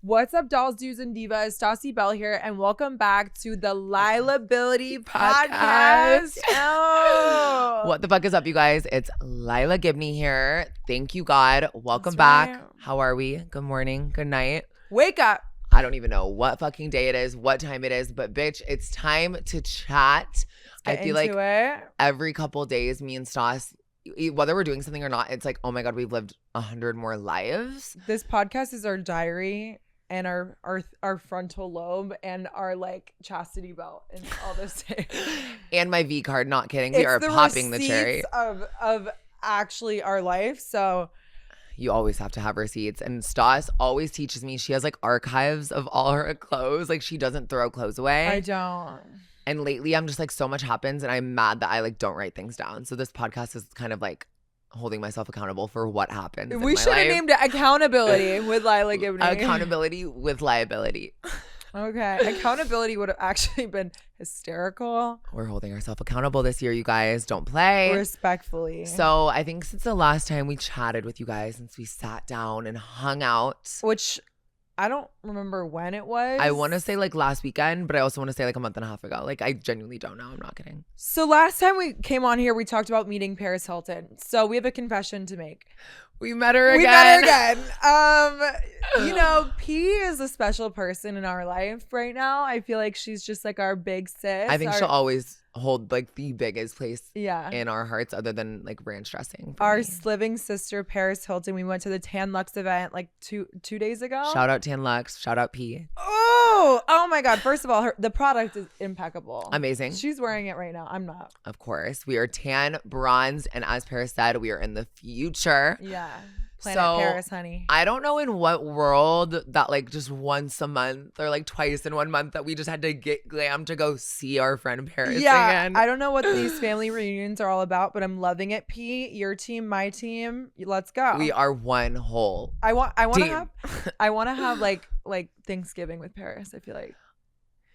What's up, dolls, dudes, and divas? Stassi Bell here, and welcome back to the Lilah podcast. Oh. What the fuck is up, you guys? It's Lilah Gibney here. Thank you, God. Welcome back. How are we? Good morning. Good night. Wake up. I don't even know what fucking day it is, what time it is, but bitch, it's time to chat. I feel like every couple days, me and Stas, whether we're doing something or not, it's like, oh my God, we've lived 100 more lives. This podcast is our diary and our frontal lobe and our like chastity belt and all this. And my V card, not kidding. We are popping the cherry of actually our life. So you always have to have receipts. And Stas always teaches me, she has like archives of all her clothes. Like she doesn't throw clothes away. I don't. And lately I'm just like, so much happens and I'm mad that I like don't write things down. So this podcast is kind of like holding myself accountable for what happened. We should have named it Accountability with Lilah Gibney. Accountability with liability. Okay. Accountability would have actually been hysterical. We're holding ourselves accountable this year, you guys. Don't play. Respectfully. So I think since the last time we chatted with you guys, since we sat down and hung out. Which I don't remember when it was. I want to say like last weekend, but I also want to say like a month and a half ago. Like I genuinely don't know. I'm not kidding. So last time we came on here, we talked about meeting Paris Hilton. So we have a confession to make. We met her again. You know, P is a special person in our life right now. I feel like she's just like our big sis. I think she'll always hold like the biggest place in our hearts other than like ranch dressing. Our living sister, Paris Hilton. We went to the Tan Lux event like two days ago. Shout out Tan Lux. Shout out P. Oh my God. First of all, the product is impeccable. Amazing. She's wearing it right now. I'm not. Of course. We are tan, bronzed, and as Paris said, we are in the future. Yeah. Planet Paris, honey. I don't know in what world that like just once a month or like twice in 1 month that we just had to get glam to go see our friend Paris again. I don't know what these family reunions are all about, but I'm loving it. P, your team, my team. Let's go. We are one whole I want team. to have like Thanksgiving with Paris, I feel like.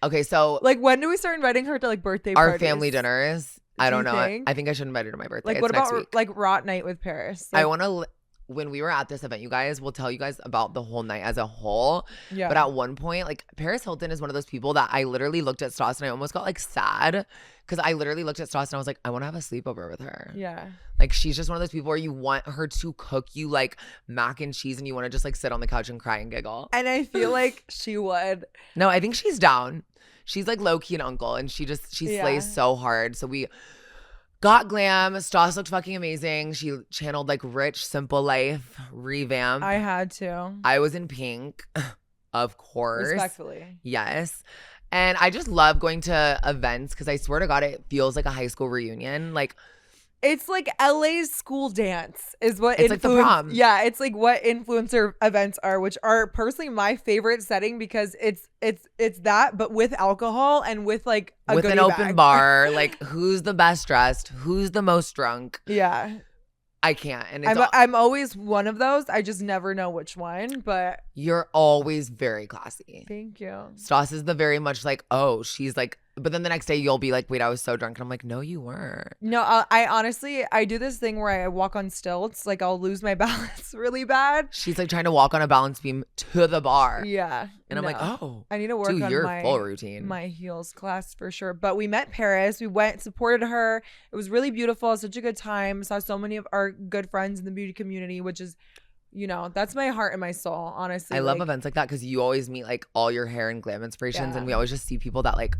Okay, so like when do we start inviting her to like birthday parties? Our family dinners. I don't know. I think I should invite her to my birthday. Like what about like rot night with Paris? Like, I want to when we were at this event, you guys, we'll tell you guys about the whole night as a whole. Yeah. But at one point, like Paris Hilton is one of those people that I literally looked at Stas and I almost got like sad because I literally looked at Stas and I was like, I want to have a sleepover with her. Yeah. Like she's just one of those people where you want her to cook you like mac and cheese and you want to just like sit on the couch and cry and giggle. And I feel like she would. No, I think she's down. She's like low key an uncle and she slays so hard. So we got glam. Stas looked fucking amazing. She channeled like rich, simple life, revamp. I had to. I was in pink, of course. Respectfully. Yes. And I just love going to events because I swear to God, it feels like a high school reunion. Like, it's like LA's school dance is what it's like the prom. Yeah, it's like what influencer events are, which are personally my favorite setting because it's that, but with alcohol and with like a with an open bar. Like who's the best dressed? Who's the most drunk? Yeah. I can't. And I'm always one of those. I just never know which one, but you're always very classy. Thank you. Stas is the very much like, oh, she's like, but then the next day you'll be like, wait, I was so drunk. And I'm like, no, you weren't. No, I honestly, I do this thing where I walk on stilts. Like I'll lose my balance really bad. She's like trying to walk on a balance beam to the bar. Yeah. And I'm like, oh, I need to work on your my full routine. My heels class for sure. But we met Paris. We went, supported her. It was really beautiful. Such a good time. Saw so many of our good friends in the beauty community, which is, you know, that's my heart and my soul, honestly. I love events like that because you always meet like all your hair and glam inspirations. And we always just see people that like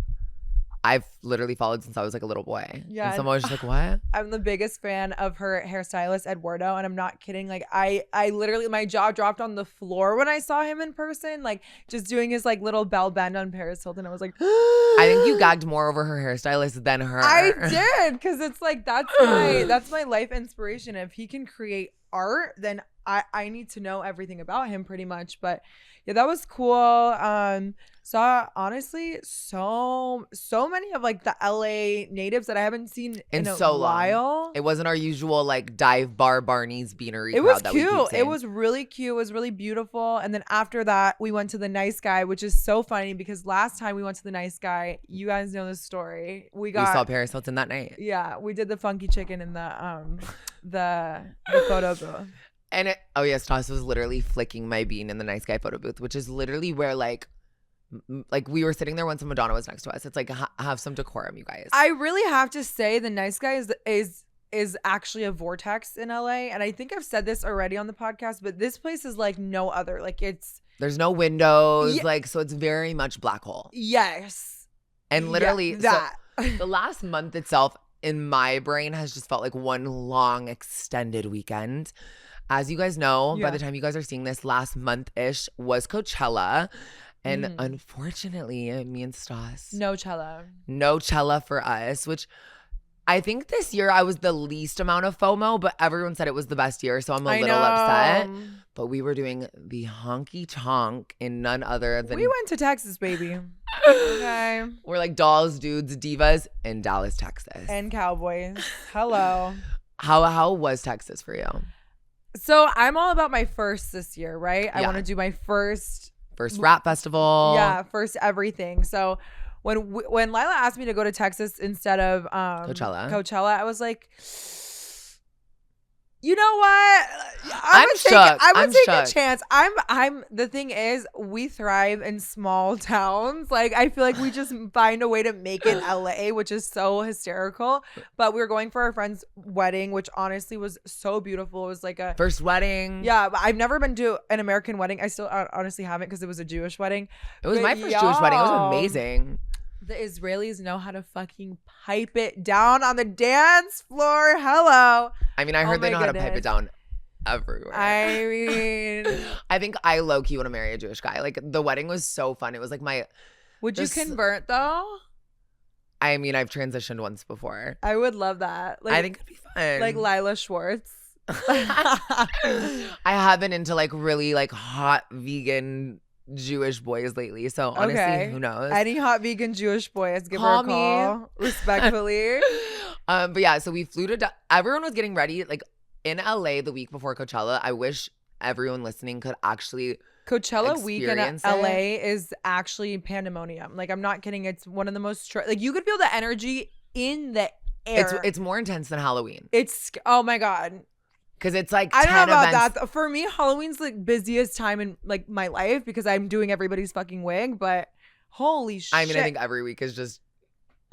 I've literally followed since I was like a little boy. Yeah. And someone was just like, what? I'm the biggest fan of her hairstylist, Eduardo. And I'm not kidding. Like I literally, my jaw dropped on the floor when I saw him in person, like just doing his like little bell bend on Paris Hilton. I was like, I think you gagged more over her hairstylist than her. I did. Cause it's like, that's my life inspiration. If he can create art, then I need to know everything about him pretty much. But yeah, that was cool. Saw honestly so many of like the LA natives that I haven't seen in a while. Long. It wasn't our usual like dive bar Barney's Beanery. It was cute. It was really cute. It was really beautiful. And then after that, we went to the Nice Guy, which is so funny because last time we went to the Nice Guy, you guys know the story. We saw Paris Hilton that night. Yeah, we did the funky chicken in the photo booth. And Stassi was literally flicking my bean in the nice guy photo booth, which is literally where like we were sitting there once and Madonna was next to us. It's like have some decorum, you guys. I really have to say the nice guy is actually a vortex in LA, and I think I've said this already on the podcast, but this place is like no other. Like there's no windows, like so it's very much black hole. Yes. And literally that. So, the last month itself in my brain has just felt like one long extended weekend. As you guys know, by the time you guys are seeing this, last month-ish was Coachella. And unfortunately, me and Stas. No Cella for us, which I think this year I was the least amount of FOMO, but everyone said it was the best year, so I'm a little upset. But we were doing the honky tonk in none other than. We went to Texas, baby. Okay. We're like dolls, dudes, divas in Dallas, Texas. And Cowboys. Hello. How was Texas for you? So I'm all about my first this year, right? I want to do my first rap festival. Yeah, first everything. So when Lilah asked me to go to Texas instead of Coachella, I was like, you know what? I would take a chance. I'm the thing is, we thrive in small towns. Like I feel like we just find a way to make it LA, which is so hysterical. But we were going for our friend's wedding, which honestly was so beautiful. It was like a first wedding. Yeah, but I've never been to an American wedding. I still honestly haven't because it was a Jewish wedding. It was my first Jewish wedding. It was amazing. The Israelis know how to fucking pipe it down on the dance floor. Hello. I mean, I heard they know how to pipe it down everywhere. I mean, I think I low-key want to marry a Jewish guy. Like, the wedding was so fun. It was like Would you convert, though? I mean, I've transitioned once before. I would love that. Like, I think it'd be fun. Like Lilah Schwartz. I have been into, like, really, like, hot vegan Jewish boys lately, so honestly, who knows? Any hot vegan Jewish boys, give her a call, respectfully. But yeah, so we flew to. Everyone was getting ready, like in LA the week before Coachella. I wish everyone listening could actually. Coachella week in LA is actually pandemonium. Like I'm not kidding. It's one of the most like you could feel the energy in the air. It's more intense than Halloween. It's oh my god. Because it's like I don't know about events. that. For me, Halloween's the busiest time in like my life because I'm doing everybody's fucking wig. But holy shit! I mean, I think every week is just.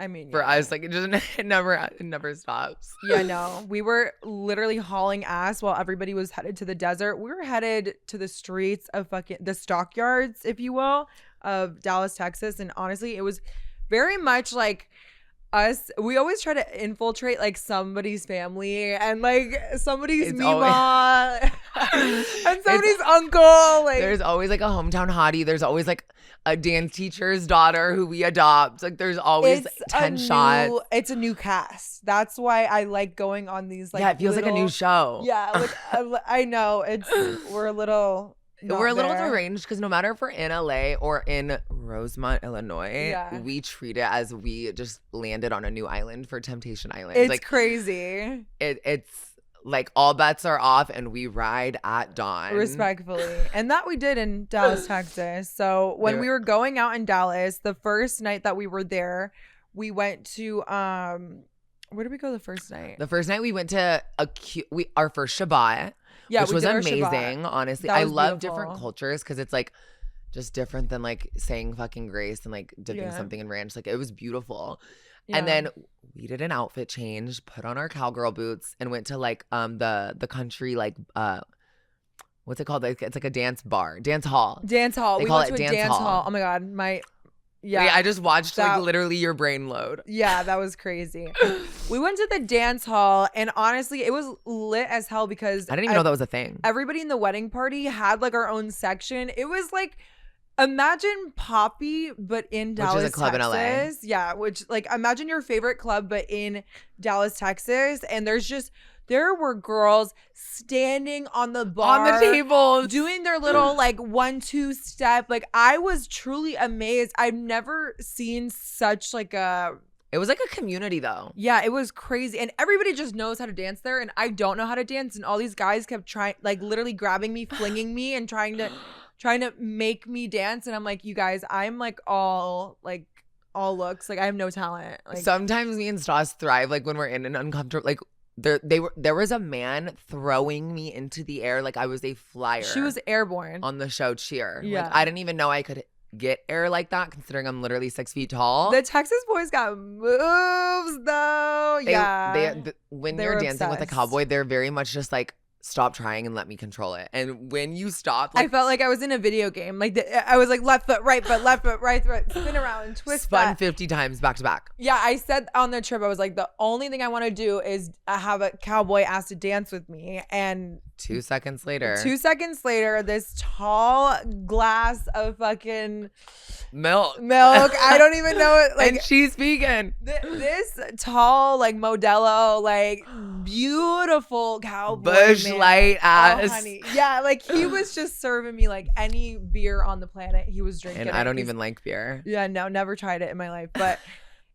I mean, for us, like it never stops. Yeah, no, we were literally hauling ass while everybody was headed to the desert. We were headed to the streets of the stockyards, if you will, of Dallas, Texas, and honestly, it was very much like. We always try to infiltrate like somebody's family and like somebody's mima and somebody's uncle. Like there's always like a hometown hottie. There's always like a dance teacher's daughter who we adopt. Like there's always 10 shots. It's a new cast. That's why I like going on these like it feels like a new show. Yeah, like I know we're a little. We're a little deranged because no matter if we're in LA or in Rosemont, Illinois, we treat it as we just landed on a new island for Temptation Island. It's like, crazy. It's like all bets are off and we ride at dawn. Respectfully. And that we did in Dallas, Texas. So when we were going out in Dallas, the first night that we were there, we went to where did we go the first night? The first night we went to our first Shabbat. Yeah, which was amazing, honestly. I love different cultures because it's like just different than like saying fucking grace and like dipping something in ranch. Like it was beautiful. Yeah. And then we did an outfit change, put on our cowgirl boots, and went to like the country like what's it called? It's like a dance hall. Dance hall. They call it dance hall. Oh my god, Yeah, I just watched like literally your brain load. Yeah, that was crazy. We went to the dance hall and honestly, it was lit as hell because I didn't even know that was a thing. Everybody in the wedding party had like our own section. It was like imagine Poppy, but in Dallas, which is a club Texas. In LA. Yeah, which like imagine your favorite club, but in Dallas, Texas, and there were girls standing on the bar, on the table, doing their little like 1-2 step. Like I was truly amazed. I've never seen such like a. It was like a community though. Yeah, it was crazy, and everybody just knows how to dance there, and I don't know how to dance, and all these guys kept trying, like literally grabbing me, flinging me, and trying to make me dance, and I'm like, you guys, I'm like all looks, like I have no talent. Like sometimes me and Stas thrive like when we're in an uncomfortable like. There was a man throwing me into the air like I was a flyer. She was airborne on the show Cheer. Yeah. Like I didn't even know I could get air like that, considering I'm literally 6 feet tall. The Texas boys got moves though. When They you're were dancing with a obsessed. cowboy, they're very much just like, stop trying and let me control it. And when you stop, like, I felt like I was in a video game. Like I was like left foot, right foot, left foot, right foot, spin around and twist spun that. 50 times back to back. Yeah, I said on the trip, I was like, the only thing I want to do is have a cowboy ask to dance with me. And 2 seconds later, this tall glass of fucking milk. I don't even know it. Like, and she's vegan. This tall, like Modelo, like beautiful cowboy Bush man. Light ass. Oh, honey. Yeah, like he was just serving me like any beer on the planet. He was drinking. And I don't even like beer. Yeah, no, never tried it in my life. But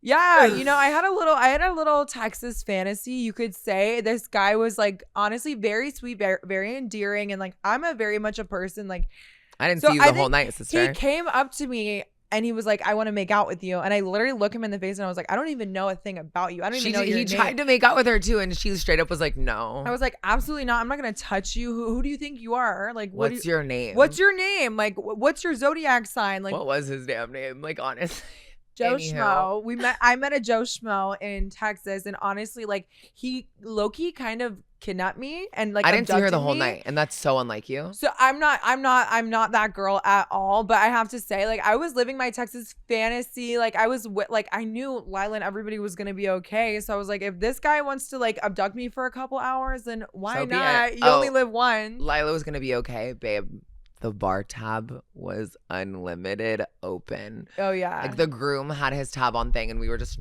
yeah, you know, I had a little Texas fantasy, you could say. This guy was like honestly very sweet, very, very endearing, and like I'm a very much a person like. I didn't see you the whole night, sister. He came up to me and he was like, I want to make out with you. And I literally looked him in the face and I was like, I don't even know a thing about you. I don't even know your name. He tried to make out with her too, and she straight up was like, no. I was like, absolutely not. I'm not going to touch you. Who do you think you are? Like, what's your name? What's your name? Like, what's your zodiac sign? Like, what was his damn name? Like, honestly. Joe Schmo. I met a Joe Schmo in Texas, and honestly, like he low-key kind of kidnapped me and like I didn't see her the whole me. night, and that's so unlike you. So I'm not that girl at all. But I have to say, like I was living my Texas fantasy. Like I was like I knew Lilah and everybody was gonna be okay. So I was like, if this guy wants to like abduct me for a couple hours, then why not? You only live once. Lilah was gonna be okay, babe. The bar tab was unlimited open. Oh yeah. Like the groom had his tab on thing, and we were just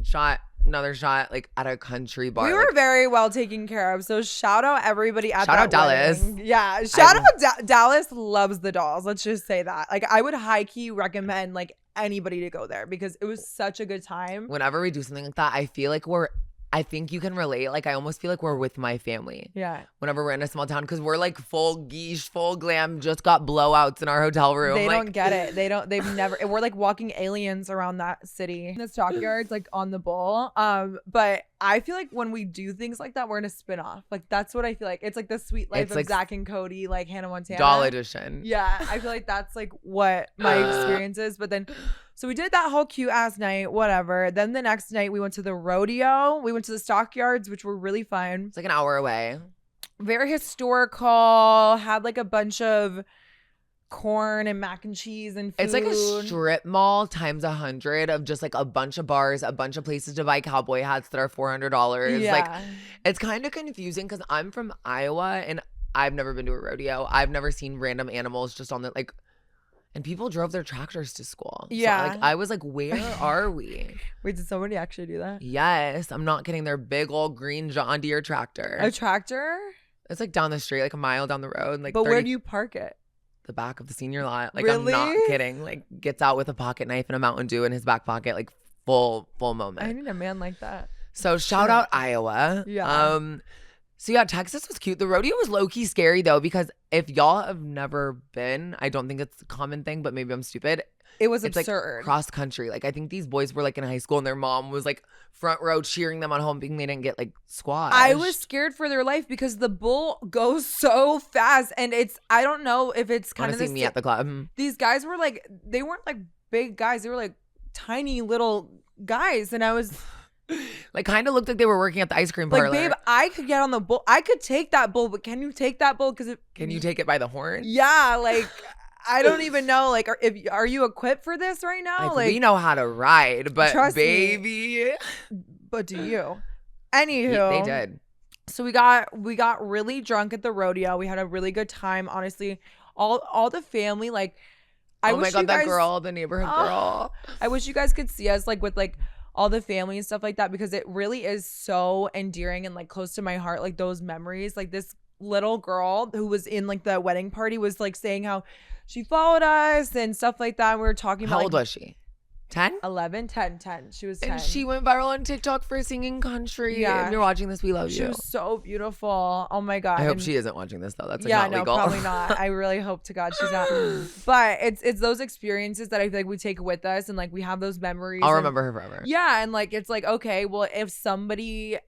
another shot, like at a country bar. We were very well taken care of. So shout out everybody at shout out Dallas. Wedding. Yeah. Shout out Dallas loves the dolls. Let's just say that. Like I would high key recommend like anybody to go there because it was such a good time. Whenever we do something like that, I think you can relate. Like I almost feel like we're with my family. Yeah. Whenever we're in a small town, because we're like full geesh, full glam, just got blowouts in our hotel room. They don't get it. They've never, we're like walking aliens around that city. The stockyards like on the bowl. But I feel like when we do things like that, we're gonna spin off. Like that's what I feel like. It's like the sweet life of like Zach and Cody, like Hannah Montana. Doll edition. Yeah. I feel like that's like what my experience is. But then so we did that whole cute ass night, whatever. Then the next night we went to the rodeo. We went to the stockyards, which were really fun. It's like an hour away. Very historical. Had like a bunch of corn and mac and cheese and food. It's like a strip mall times 100 of just like a bunch of bars, a bunch of places to buy cowboy hats that are $400. Yeah. Like it's kind of confusing because I'm from Iowa and I've never been to a rodeo. I've never seen random animals just on the like. And people drove their tractors to school. Yeah. So, like, I was like, where are we? Wait, did somebody actually do that? Yes. I'm not kidding. Their big old green John Deere tractor. A tractor? It's like down the street, like a mile down the road. Like, but where do you park it? The back of the senior lot. Like, really? I'm not kidding. Like, gets out with a pocket knife and a Mountain Dew in his back pocket. Like, full moment. I need a man like that. So, shout out Iowa. Yeah. So yeah, Texas was cute. The rodeo was low-key scary though, because if y'all have never been, I don't think it's a common thing, but maybe I'm stupid. It was it's absurd. Like cross country. Like I think these boys were like in high school and their mom was like front row cheering them on home, being they didn't get like squashed. I was scared for their life because the bull goes so fast, and I don't know if it's kind of me at the club. These guys were like, they weren't like big guys. They were like tiny little guys, and I was. Like kind of looked like they were working at the ice cream parlor. Like, babe, I could get on the bull. I could take that bull, but can you take that bull? Can you take it by the horn? Yeah, like I don't even know. Like, are you equipped for this right now? Like we know how to ride, but trust baby. Me. But do you? Anywho, they did. So we got really drunk at the rodeo. We had a really good time. Honestly, all the family. Like, oh my god, that girl, the neighborhood girl. I wish you guys could see us like with like. All the family and stuff like that, because it really is so endearing and like close to my heart. Like those memories, like this little girl who was in like the wedding party was like saying how she followed us and stuff like that. We were talking about how old was she? 10? 11, 10. She was 10. And she went viral on TikTok for singing country. Yeah. If you're watching this, we love you. She was so beautiful. Oh my God. I hope she isn't watching this though. That's like not legal. No, probably not. I really hope to God she's not. But it's those experiences that I feel like we take with us, and like we have those memories. I'll remember her forever. Yeah. And like, it's like, okay, well, if somebody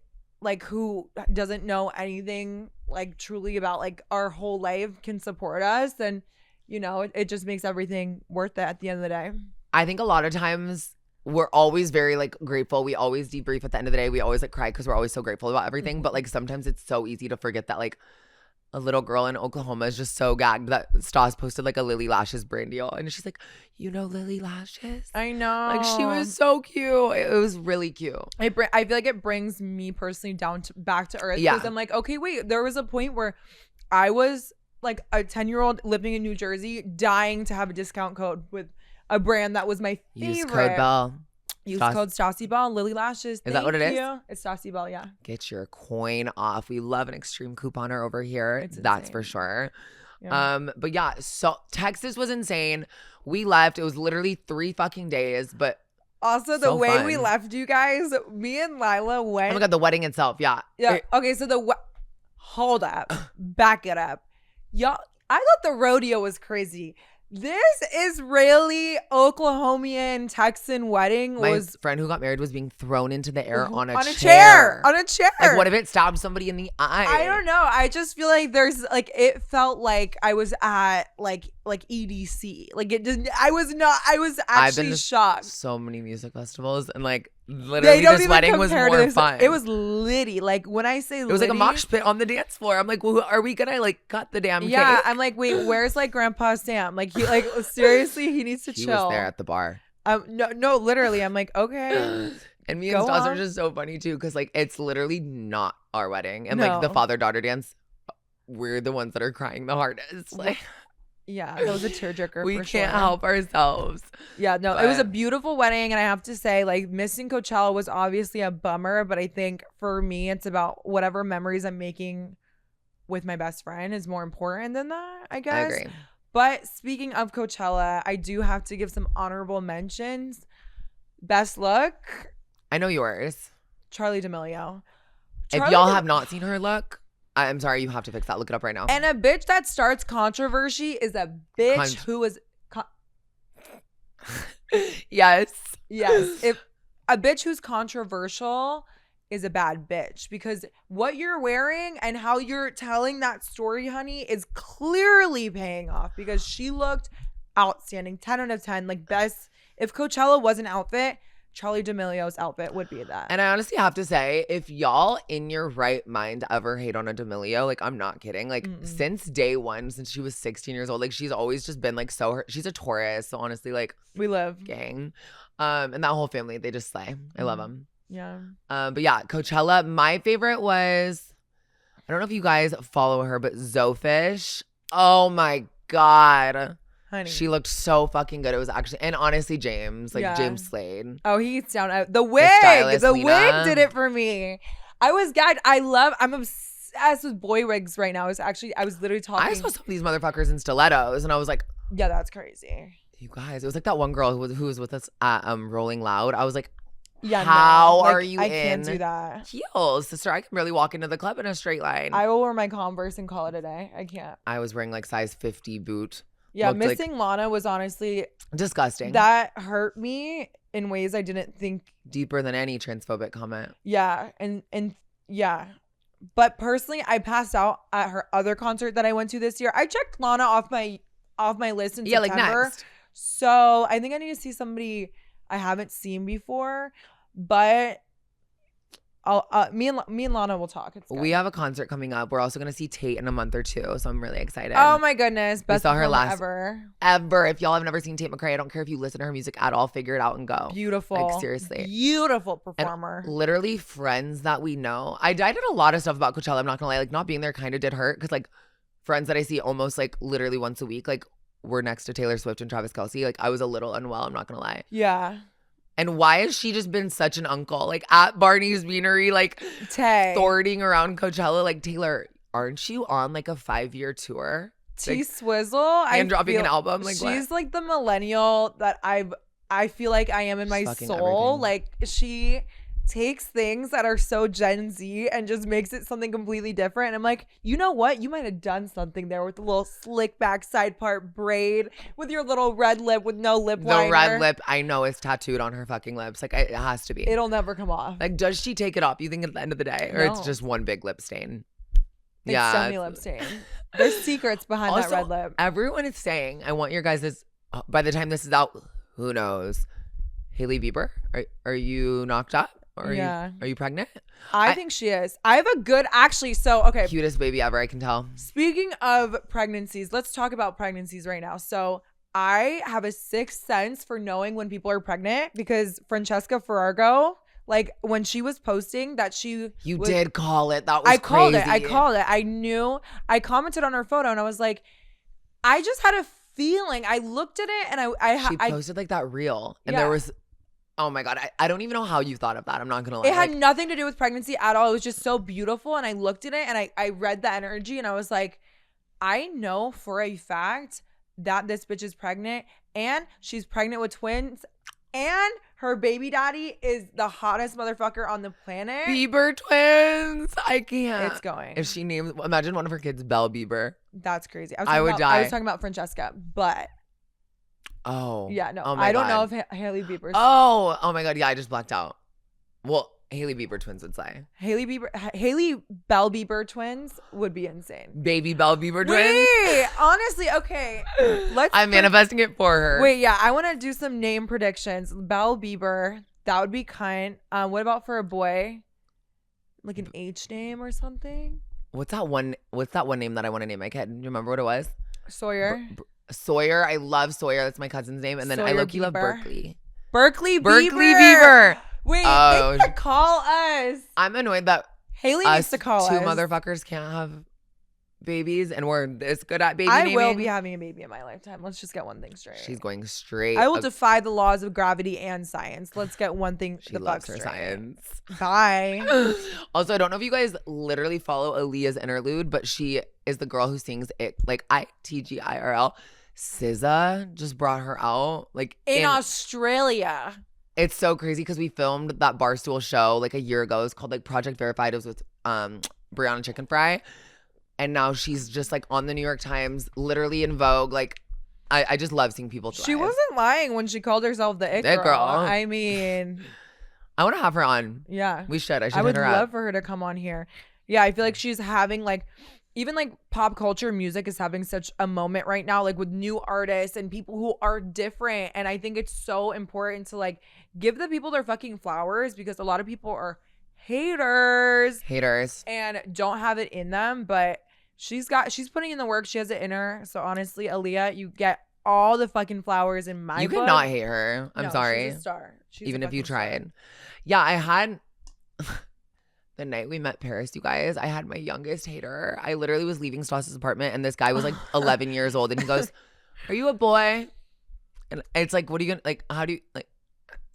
like who doesn't know anything like truly about like our whole life can support us, then you know it just makes everything worth it at the end of the day. I think a lot of times we're always very like grateful. We always debrief at the end of the day. We always like cry because we're always so grateful about everything. But like sometimes it's so easy to forget that like a little girl in Oklahoma is just so gagged that Stas posted like a Lily Lashes brand deal. And she's like, you know Lily Lashes? I know. Like she was so cute. It was really cute. I feel like it brings me personally down to back to earth. Because I'm like, okay, wait, there was a point where I was like a 10-year-old living in New Jersey dying to have a discount code with a brand that was my favorite. Use code Bell. Use code Stassi Bell, Lily Lashes. Is that what it is? It's Stassi Bell, yeah. Get your coin off. We love an extreme couponer over here. That's for sure. Yeah. But yeah, so Texas was insane. We left. It was literally 3 fucking days, but also the way fun. We left you guys, me and Lilah went. Oh my God, the wedding itself. Yeah. Yeah. Okay, so hold up. Back it up. Y'all, I thought the rodeo was crazy. This Israeli, Oklahomian, Texan wedding my friend who got married was being thrown into the air on a chair. On a chair. Like, what if it stabbed somebody in the eye? I don't know. I just feel like there's like it felt like I was at like EDC. Like it just I was actually shocked. So many music festivals and like literally this wedding was more fun. It was litty. Like when I say litty, it was like a mosh pit on the dance floor. I'm like, well, are we gonna like cut the damn cake? I'm like, wait, where's like Grandpa Sam? Like he like seriously, he needs to chill. He was there at the bar. No, literally. I'm like, okay. And me and Stas are just so funny too, because like it's literally not our wedding. And like the father-daughter dance, we're the ones that are crying the hardest. Like yeah, that was a tearjerker. We can't help ourselves. Yeah, no, it was a beautiful wedding. And I have to say, like, missing Coachella was obviously a bummer. But I think for me, it's about whatever memories I'm making with my best friend is more important than that, I guess. I agree. But speaking of Coachella, I do have to give some honorable mentions. Best look. I know yours. Charli D'Amelio. If y'all have not seen her look, I'm sorry, you have to fix that. Look it up right now. And a bitch that starts controversy is a bitch who is... Yes. If a bitch who's controversial is a bad bitch, because what you're wearing and how you're telling that story, honey, is clearly paying off, because she looked outstanding. 10 out of 10. Like best... If Coachella was an outfit, Charli D'Amelio's outfit would be that. And I honestly have to say, if y'all in your right mind ever hate on a D'Amelio, like I'm not kidding. Like since day one, since she was 16 years old, like she's always just been like she's a Taurus. So honestly, like we love gang. And that whole family, they just slay. I love them. Yeah. But yeah, Coachella, my favorite was, I don't know if you guys follow her, but Zofish. Oh my God. Honey. She looked so fucking good. It was actually, and honestly, James James Slade. Oh, he's down. The wig did it for me. I was gagged. I'm obsessed with boy wigs right now. I was literally talking. I saw some of these motherfuckers in stilettos, and I was like, yeah, that's crazy. You guys, it was like that one girl who was with us at Rolling Loud. I was like, yeah, how are you I can't do that. Heels, sister? I can barely walk into the club in a straight line. I will wear my Converse and call it a day. I can't. I was wearing like size 50 boot. Yeah, missing Lana was honestly disgusting. That hurt me in ways I didn't think. Deeper than any transphobic comment. Yeah, and yeah. But personally, I passed out at her other concert that I went to this year. I checked Lana off my list in September. Like next. So I think I need to see somebody I haven't seen before. But me and Lana will talk. We have a concert coming up. We're also gonna see Tate in a month or two, so I'm really excited. Oh my goodness, best we saw her last ever. If y'all have never seen Tate McRae, I don't care if you listen to her music at all. Figure it out and go. Beautiful, like seriously, beautiful performer. And literally friends that we know. I did a lot of stuff about Coachella. I'm not gonna lie, like not being there kind of did hurt, because like friends that I see almost like literally once a week, like we're next to Taylor Swift and Travis Kelce. Like I was a little unwell. I'm not gonna lie. Yeah. And why has she just been such an uncle? Like at Barney's Beanery, like thwarting around Coachella. Like, Taylor, aren't you on like a 5-year tour? T-Swizzle. And dropping an album. Like, she's like the millennial that I feel like I am in my soul. Everything. Like she takes things that are so Gen Z and just makes it something completely different. And I'm like, you know what? You might have done something there with the little slick back side part braid, with your little red lip with no lip liner. The red lip, I know, is tattooed on her fucking lips. Like, it has to be. It'll never come off. Like, does she take it off, you think, at the end of the day? Or it's just one big lip stain? It's semi-lip stain. There's secrets behind also, that red lip. Everyone is saying, I want your guys' by the time this is out, who knows? Hailey Bieber, are you knocked up? Or are you pregnant? I think she is. I have a good, actually, so, okay. Cutest baby ever, I can tell. Speaking of pregnancies, let's talk about pregnancies right now. So I have a sixth sense for knowing when people are pregnant, because Francesca Ferrago, like when she was posting that did call it. That was crazy. I called it. I knew. I commented on her photo and I was like, I just had a feeling. I looked at it and she posted like that reel, and there was, oh my God, I don't even know how you thought of that. I'm not gonna lie. It had nothing to do with pregnancy at all. It was just so beautiful, and I looked at it and I read the energy and I was like, I know for a fact that this bitch is pregnant, and she's pregnant with twins, and her baby daddy is the hottest motherfucker on the planet. Bieber twins. I can't. It's going. If she names, imagine one of her kids Belle Bieber. That's crazy. I would die. I was talking about Francesca, but. Oh. Yeah, no. Oh I don't know if Hailey Bieber's. Oh my God. Yeah, I just blacked out. Well, Hailey Bieber twins would say. Hailey Belle Bieber twins would be insane. Baby Belle Bieber twins. Wait, honestly, okay. I'm manifesting it for her. Wait, yeah, I want to do some name predictions. Belle Bieber, that would be kind. What about for a boy? Like an H name or something? What's that one name that I want to name my kid? Do you remember what it was? Sawyer. Sawyer. I love Sawyer. That's my cousin's name. And then I low-key love Berkeley. Berkeley Bieber. Wait, they could call us. I'm annoyed that Hailey needs to call us. Two motherfuckers can't have babies, and we're this good at baby naming. I will be having a baby in my lifetime. Let's just get one thing straight. She's going straight. I will defy the laws of gravity and science. Let's get one thing. She loves her science. Bye. Also, I don't know if you guys literally follow Aaliyah's interlude, but she is the girl who sings it like ITGIRL. SZA just brought her out like in Australia. It's so crazy because we filmed that Barstool show like a year ago. It's called like Project Verified. It was with Brianna Chicken Fry. And now she's just like on the New York Times, literally in Vogue. Like, I just love seeing people thrive. She wasn't lying when she called herself the It Girl. I mean, I want to have her on. Yeah. We should. I would love for her to come on here. Yeah, I feel like she's having like, even like pop culture music is having such a moment right now, like with new artists and people who are different. And I think it's so important to like give the people their fucking flowers, because a lot of people are haters and don't have it in them. But she's putting in the work. She has it in her. So honestly, Aaliyah, you get all the fucking flowers in my book. You cannot hate her. I'm sorry. She's a star. Even if you tried. Yeah, I had the night we met Paris, you guys, I had my youngest hater. I literally was leaving Stassi's apartment, and this guy was like 11 years old, and he goes, "Are you a boy?" And it's like, what are you gonna, like, how do you, like,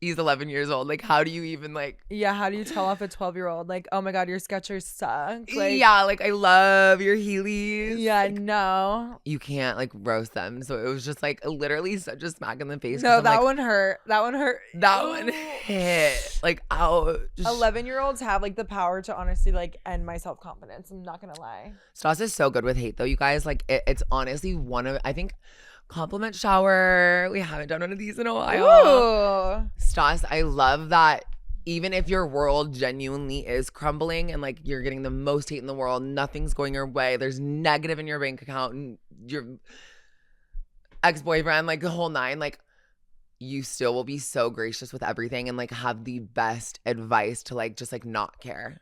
he's 11 years old. Like, how do you even, like. Yeah, how do you tell off a 12-year-old? Like, oh my God, your Skechers suck. Like, yeah, like, I love your Heelys. Yeah, like, no. You can't, like, roast them. So it was just, like, literally such a smack in the face. No, that one hurt. That one hurt. That one hit. Like, ouch. 11-year-olds have, like, the power to honestly, like, end my self-confidence. I'm not gonna lie. Stas is so good with hate, though, you guys. Like, it's honestly one of, I think, compliment shower. We haven't done one of these in a while. Ooh. Stas, I love that even if your world genuinely is crumbling and like you're getting the most hate in the world, nothing's going your way, there's negative in your bank account and your ex-boyfriend, like the whole nine, like you still will be so gracious with everything and like have the best advice to like just like not care.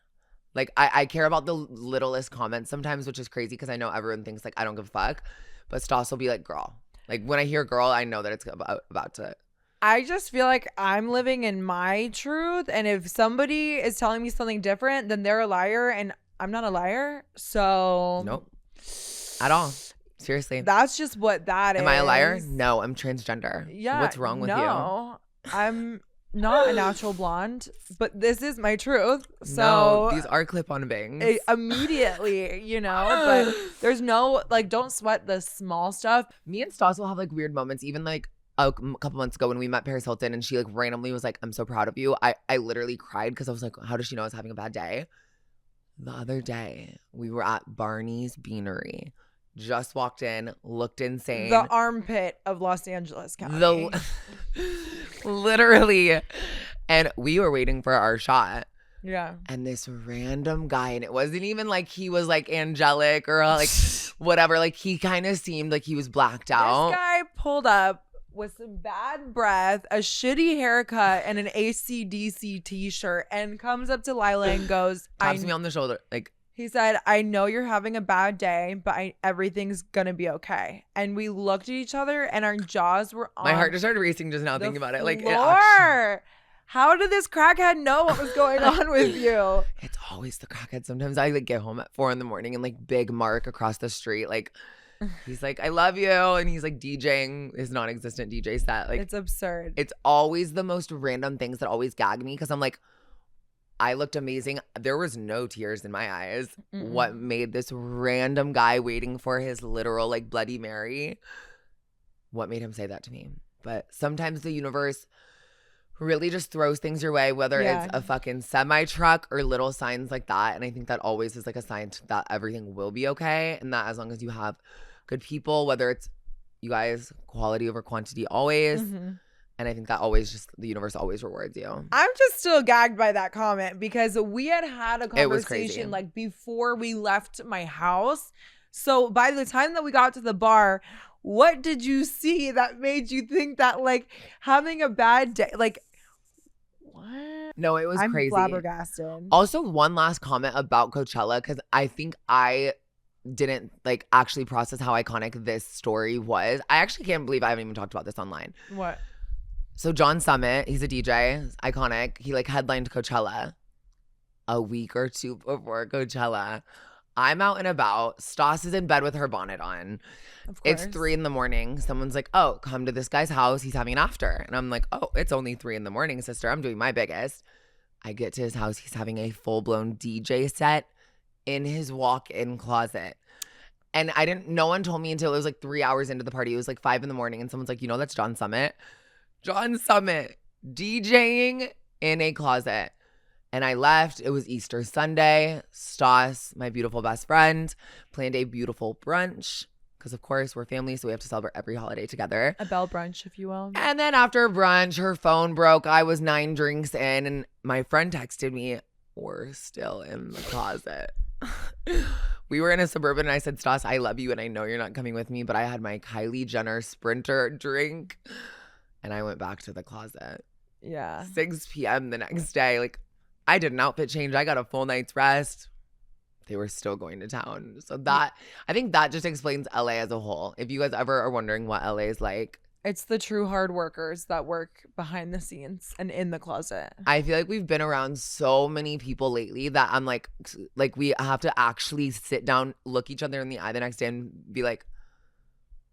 Like I care about the littlest comments sometimes, which is crazy because I know everyone thinks like I don't give a fuck. But Stas will be like, girl. Like, when I hear girl, I know that it's about to. I just feel like I'm living in my truth. And if somebody is telling me something different, then they're a liar. And I'm not a liar. So. Nope. At all. Seriously. That's just what that is. Am I a liar? No, I'm transgender. Yeah. What's wrong with you? No. I'm not a natural blonde, but this is my truth. So no, these are clip-on bangs. Immediately, you know, but there's no, like, don't sweat the small stuff. Me and Stas will have like weird moments, even like a couple months ago when we met Paris Hilton, and she like randomly was like, I'm so proud of you. I literally cried because I was like, how does she know I was having a bad day? The other day, we were at Barney's Beanery. Just walked in, looked insane. The armpit of Los Angeles County. Literally. And we were waiting for our shot. Yeah. And this random guy, and it wasn't even like he was like angelic or like whatever. Like he kind of seemed like he was blacked out. This guy pulled up with some bad breath, a shitty haircut, and an AC/DC t-shirt, and comes up to Lilah and goes, taps me on the shoulder. Like, he said, I know you're having a bad day, but everything's gonna be okay. And we looked at each other and our jaws were on. My heart just started racing just now thinking about it. Like, how did this crackhead know what was going on with you? It's always the crackhead. Sometimes I like get home at 4 a.m. and like Big Mark across the street, like he's like, I love you. And he's like DJing his non-existent DJ set. Like, it's absurd. It's always the most random things that always gag me because I'm like, I looked amazing. There was no tears in my eyes. Mm-mm. What made this random guy waiting for his literal like Bloody Mary? What made him say that to me? But sometimes the universe really just throws things your way, whether it's a fucking semi-truck or little signs like that. And I think that always is like a sign that everything will be okay. And that as long as you have good people, whether it's, you guys, quality over quantity always. Mm-hmm. And I think that always just, the universe always rewards you. I'm just still gagged by that comment because we had a conversation like before we left my house. So by the time that we got to the bar, what did you see that made you think that like having a bad day, like what? No, it was crazy. I'm flabbergasted. Also, one last comment about Coachella, because I think I didn't like actually process how iconic this story was. I actually can't believe I haven't even talked about this online. What? So John Summit, he's a DJ, iconic. He like headlined Coachella a week or two before Coachella. I'm out and about. Stassi is in bed with her bonnet on. Of course. It's 3 a.m. Someone's like, oh, come to this guy's house. He's having an after. And I'm like, oh, it's only 3 a.m, sister. I'm doing my biggest. I get to his house. He's having a full-blown DJ set in his walk-in closet. And no one told me until it was like 3 hours into the party. It was like 5 a.m. and someone's like, that's John Summit. John Summit DJing in a closet. And I left. It was Easter Sunday. Stas, my beautiful best friend, planned a beautiful brunch. Because, of course, we're family, so we have to celebrate every holiday together. A bell brunch, if you will. And then after brunch, her phone broke. I was 9 drinks in, and my friend texted me, we're still in the closet. We were in a Suburban, and I said, Stas, I love you, and I know you're not coming with me, but I had my Kylie Jenner Sprinter drink, and I went back to the closet. Yeah. 6 p.m. the next day. Like, I did an outfit change. I got a full night's rest. They were still going to town. So that, I think that just explains LA as a whole. If you guys ever are wondering what LA is like. It's the true hard workers that work behind the scenes and in the closet. I feel like we've been around so many people lately that I'm like we have to actually sit down, look each other in the eye the next day and be like,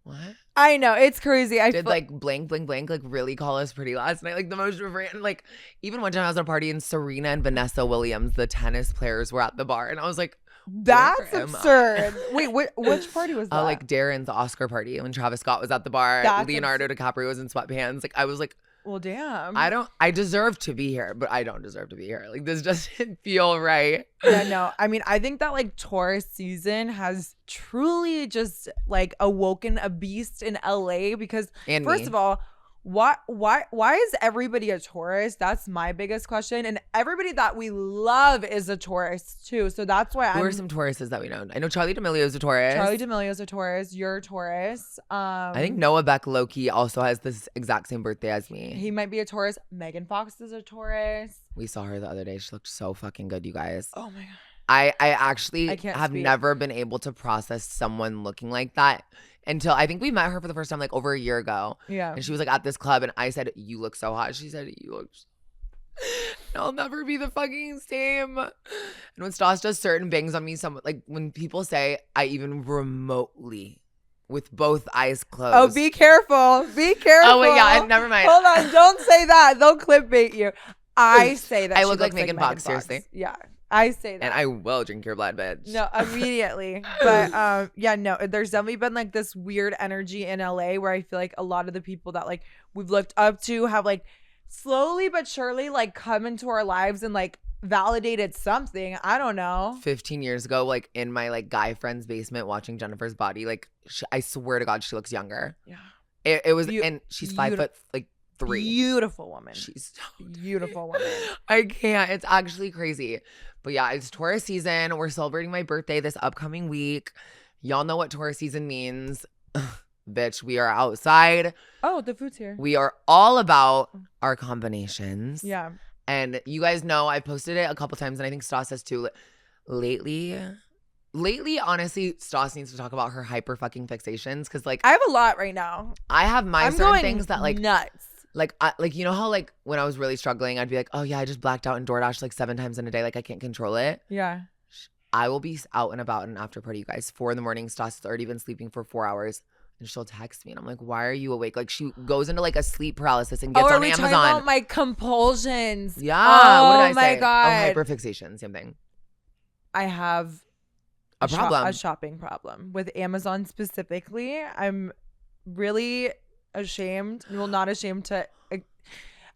what? I know, it's crazy. Did like blank like really call us pretty last night? Like the most random, like even one time I was at a party and Serena and Vanessa Williams, the tennis players, were at the bar, and I was like, that's absurd. Wait, which party was that? Like Darren's Oscar party when Travis Scott was at the bar. Leonardo DiCaprio was in sweatpants. Like I was like, well, damn. I deserve to be here, but I don't deserve to be here. Like this doesn't feel right. Yeah, no. I mean, I think that like Taurus season has truly just like awoken a beast in LA because first of all, why is everybody a Taurus? That's my biggest question. And everybody that we love is a Taurus too. So that's why Who are some Tauruses that we know? I know Charli D'Amelio is a Taurus. Charli D'Amelio is a Taurus. You're a Taurus. I think Noah Beck Loki also has this exact same birthday as me. He might be a Taurus. Megan Fox is a Taurus. We saw her the other day. She looked so fucking good, you guys. Oh my God. I actually have never been able to process someone looking like that until I think we met her for the first time like over a year ago. Yeah. And she was like at this club and I said, you look so hot. She said, you look I'll never be the fucking same. And when Stas does certain bangs on me, like when people say I even remotely with both eyes closed. Oh, be careful. Be careful. Oh, wait, yeah, never mind. Hold on. Don't say that. They'll clickbait you. I say that I look like Megan Fox, seriously. Yeah. I say that. And I will drink your blood, bitch. No, immediately. But yeah, no, there's definitely been like this weird energy in LA where I feel like a lot of the people that like we've looked up to have like slowly but surely like come into our lives and like validated something. I don't know. 15 years ago, like in my like guy friend's basement watching Jennifer's body, like I swear to God, she looks younger. Yeah. It was, and she's 5 foot like 3. Beautiful woman. She's so beautiful woman. I can't. It's actually crazy. But yeah, it's Taurus season. We're celebrating my birthday this upcoming week. Y'all know what Taurus season means. Bitch, we are outside. Oh, the food's here. We are all about our combinations. Yeah. And you guys know I posted it a couple times, and I think Stas has too. Lately, honestly, Stas needs to talk about her hyper fucking fixations because, like, I have a lot right now. I have my I'm certain going things that, like, nuts. Like, you know how, like, when I was really struggling, I'd be like, oh, yeah, I just blacked out in DoorDash, like, 7 times in a day. Like, I can't control it. Yeah. I will be out and about in an after party, you guys. 4 a.m. Stas has already been sleeping for 4 hours. And she'll text me. And I'm like, why are you awake? Like, she goes into, like, a sleep paralysis and gets on Amazon. Talking about my compulsions? Yeah. Oh, what did I my say? God. Oh, hyperfixation. Same thing. I have a problem. A shopping problem with Amazon specifically. I'm really ashamed. Well, not ashamed to...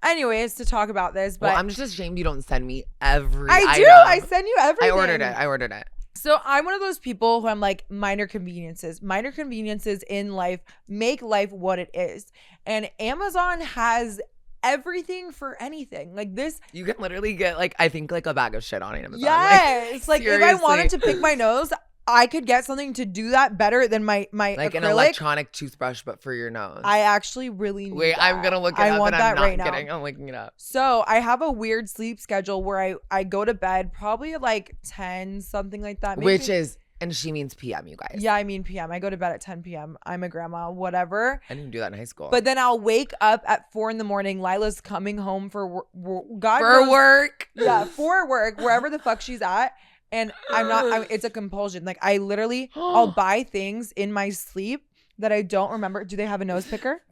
Anyways, to talk about this, but... Well, I'm just ashamed you don't send me every I do. item. I send you everything. I ordered it. So I'm one of those people who I'm like, minor conveniences. Minor conveniences in life make life what it is. And Amazon has everything for anything. Like this. You can literally get like, I think like a bag of shit on Amazon. Yes. Like if I wanted seriously. to pick my nose, I could get something to do that better than my like acrylic. An electronic toothbrush, but for your nose. I actually really need that. I'm gonna look it I up want and I'm that not right kidding. now. I'm looking it up. So I have a weird sleep schedule where I go to bed probably at like 10, something like that. Maybe. Which is, and she means PM, you guys. Yeah, I mean PM. I go to bed at 10 p.m. I'm a grandma, whatever. I didn't do that in high school. But then I'll wake up at 4 a.m. Lilah's coming home for work. Yeah, for work, wherever the fuck she's at. And it's a compulsion. Like I literally, I'll buy things in my sleep that I don't remember. Do they have a nose picker?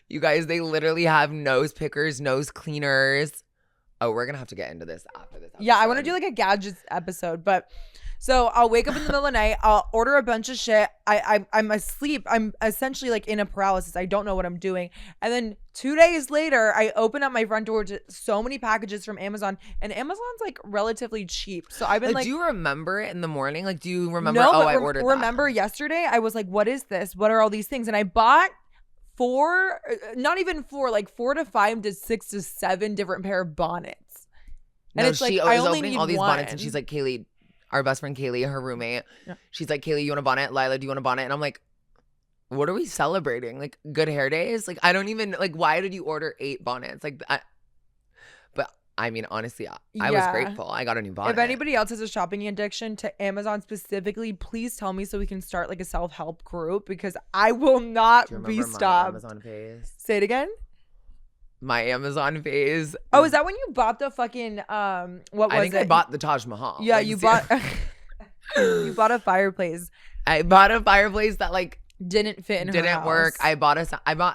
You guys, they literally have nose pickers, nose cleaners. Oh, we're going to have to get into this after this episode. Yeah, I want to do like a gadgets episode. But so I'll wake up in the middle of the night. I'll order a bunch of shit. I'm asleep. I'm essentially like in a paralysis. I don't know what I'm doing. And then 2 days later, I open up my front door to so many packages from Amazon. And Amazon's like relatively cheap. So I've been like, do you remember it in the morning? Like, do you remember? No, I ordered that. Remember yesterday? I was like, what is this? What are all these things? And I bought 4 to 5 to 6 to 7 different pair of bonnets. And it's like, I only need all these one. bonnets, and she's like, Kaylee, our best friend Kaylee, her roommate. Yeah. She's like, Kaylee, you want a bonnet? Lilah, do you want a bonnet? And I'm like, what are we celebrating? Like good hair days? Like I don't even like. Why did you order 8 bonnets? Like, but I mean, honestly, I was grateful. I got a new bonnet. If anybody else has a shopping addiction to Amazon specifically, please tell me so we can start like a self-help group because I will not be stopped. My Amazon phase? Say it again. My Amazon phase. Oh, is that when you bought the fucking what was it? I think I bought the Taj Mahal. Yeah, you bought you bought a fireplace. I bought a fireplace that like didn't fit in her didn't house. work. I bought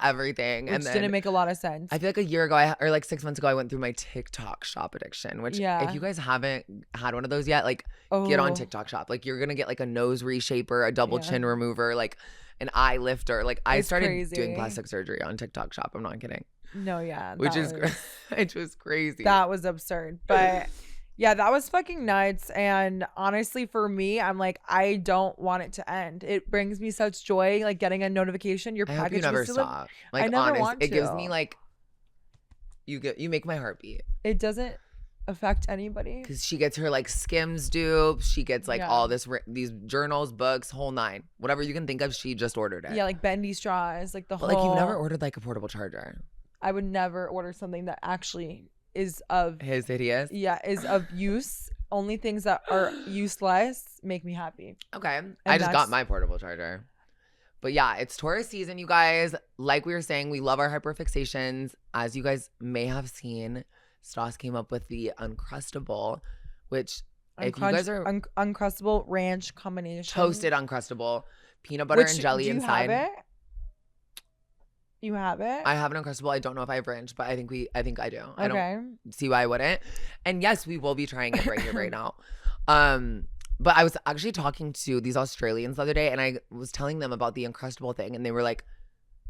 everything, which and then didn't make a lot of sense. I feel like a year ago, or like 6 months ago, I went through my TikTok shop addiction. Which, if you guys haven't had one of those yet, like get on TikTok shop. Like you're gonna get like a nose reshaper, a double chin remover, like an eye lifter. Like I started doing plastic surgery on TikTok shop. I'm not kidding. No, yeah, which is it was crazy. That was absurd, but. Yeah, that was fucking nuts. And honestly, for me, I'm like, I don't want it to end. It brings me such joy, like getting a notification. Your package. I hope you never stop. Like, I never want to. It gives me like, you make my heart beat. It doesn't affect anybody. Because she gets her like Skims dupe. She gets like all these journals, books, whole 9. Whatever you can think of, she just ordered it. Yeah, like bendy straws, like the whole. Like you've never ordered like a portable charger. I would never order something that actually is of hideous. Yeah, is of use. Only things that are useless make me happy. Okay. And I just got my portable charger. But yeah, it's Taurus season, you guys. Like we were saying, we love our hyperfixations. As you guys may have seen, Stas came up with the Uncrustable, which if you guys are Uncrustable ranch combination. Toasted Uncrustable, peanut butter and jelly inside. Do you have it? You have it? I have an Uncrustable. I don't know if I have ranch, but I think I do. Okay. I don't see why I wouldn't. And yes, we will be trying it right here, right now. But I was actually talking to these Australians the other day, and I was telling them about the Uncrustable thing, and they were like,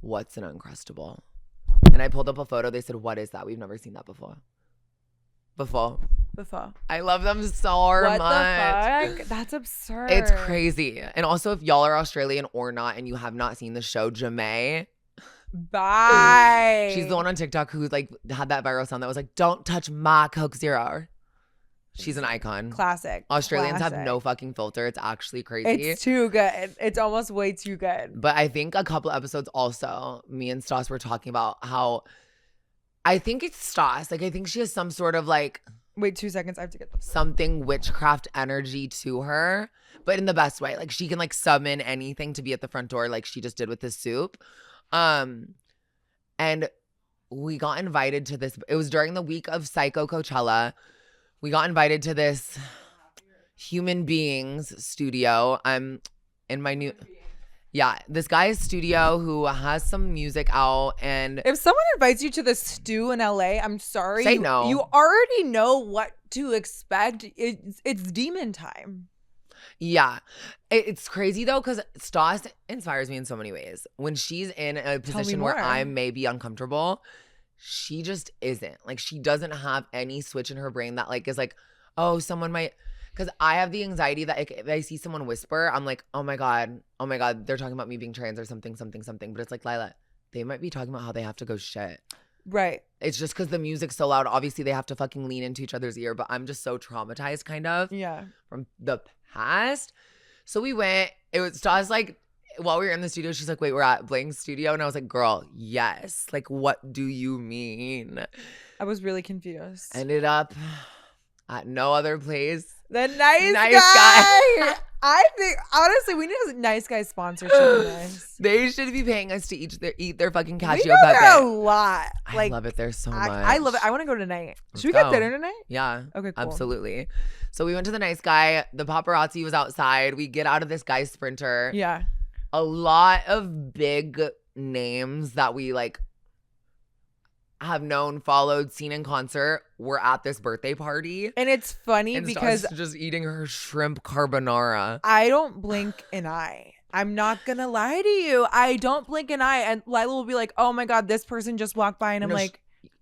"What's an Uncrustable?" And I pulled up a photo. They said, "What is that? We've never seen that before." Before. I love them so what much. What the fuck? That's absurd. It's crazy. And also, if y'all are Australian or not, and you have not seen the show Jamae. Bye. She's the one on TikTok who like had that viral sound that was like, "Don't touch my Coke Zero." She's an icon. Classic. Australians have no fucking filter. It's actually crazy. It's too good. It's almost way too good. But I think a couple episodes also, me and Stas were talking about how I think it's Stas. Like I think she has some sort of like wait 2 seconds. I have to get something witchcraft energy to her, but in the best way. Like she can like summon anything to be at the front door, like she just did with the soup. And we got invited to this. It was during the week of Psycho Coachella. We got invited to this human beings studio. I'm in my new, this guy's studio who has some music out. And if someone invites you to the stew in LA, I'm sorry. Say no. You already know what to expect. It's demon time. Yeah. It's crazy though, because Stas inspires me in so many ways. When she's in a position where I may be uncomfortable, she just isn't. Like she doesn't have any switch in her brain that like is like, oh, someone might, because I have the anxiety that if I see someone whisper, I'm like, oh my God, they're talking about me being trans or something. But it's like, Lilah, they might be talking about how they have to go shit. Right. It's just because the music's so loud. Obviously, they have to fucking lean into each other's ear, but I'm just so traumatized kind of. Yeah. From the past. So we went. It was Stas like, while we were in the studio, she's like, wait, we're at Blank's studio? And I was like, girl, yes. Like, what do you mean? I was really confused. Ended up at no other place. The nice guy. I think, honestly, we need a nice guy sponsorship. They should be paying us to eat their fucking cacio pepe. We pepe. A lot. I love it there so much. I love it. I want to go tonight. Should we get dinner tonight? Yeah. Okay, cool. Absolutely. So we went to the nice guy. The paparazzi was outside. We get out of this guy's Sprinter. Yeah. A lot of big names that we like have known, followed, seen in concert were at this birthday party. And it's funny because just eating her shrimp carbonara. I don't blink an eye. I'm not gonna lie to you. I don't blink an eye. And Lilah will be like, oh my God, this person just walked by. And I'm like,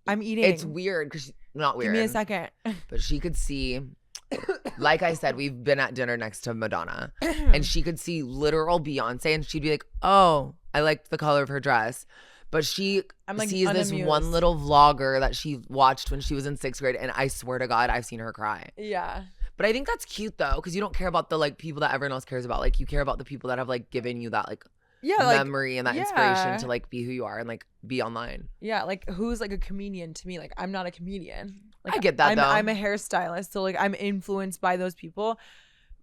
I'm eating. It's weird because not weird. Give me a second. But she could see, like I said, we've been at dinner next to Madonna. And she could see literal Beyonce. And she'd be like, oh, I liked the color of her dress. But she sees this one little vlogger that she watched when she was in 6th grade. And I swear to God, I've seen her cry. Yeah. But I think that's cute though, because you don't care about the like people that everyone else cares about. Like you care about the people that have like given you that like memory and that inspiration to like be who you are and like be online. Yeah, like who's like a comedian to me? Like I'm not a comedian. Like, I get that though. I'm a hairstylist, so like I'm influenced by those people.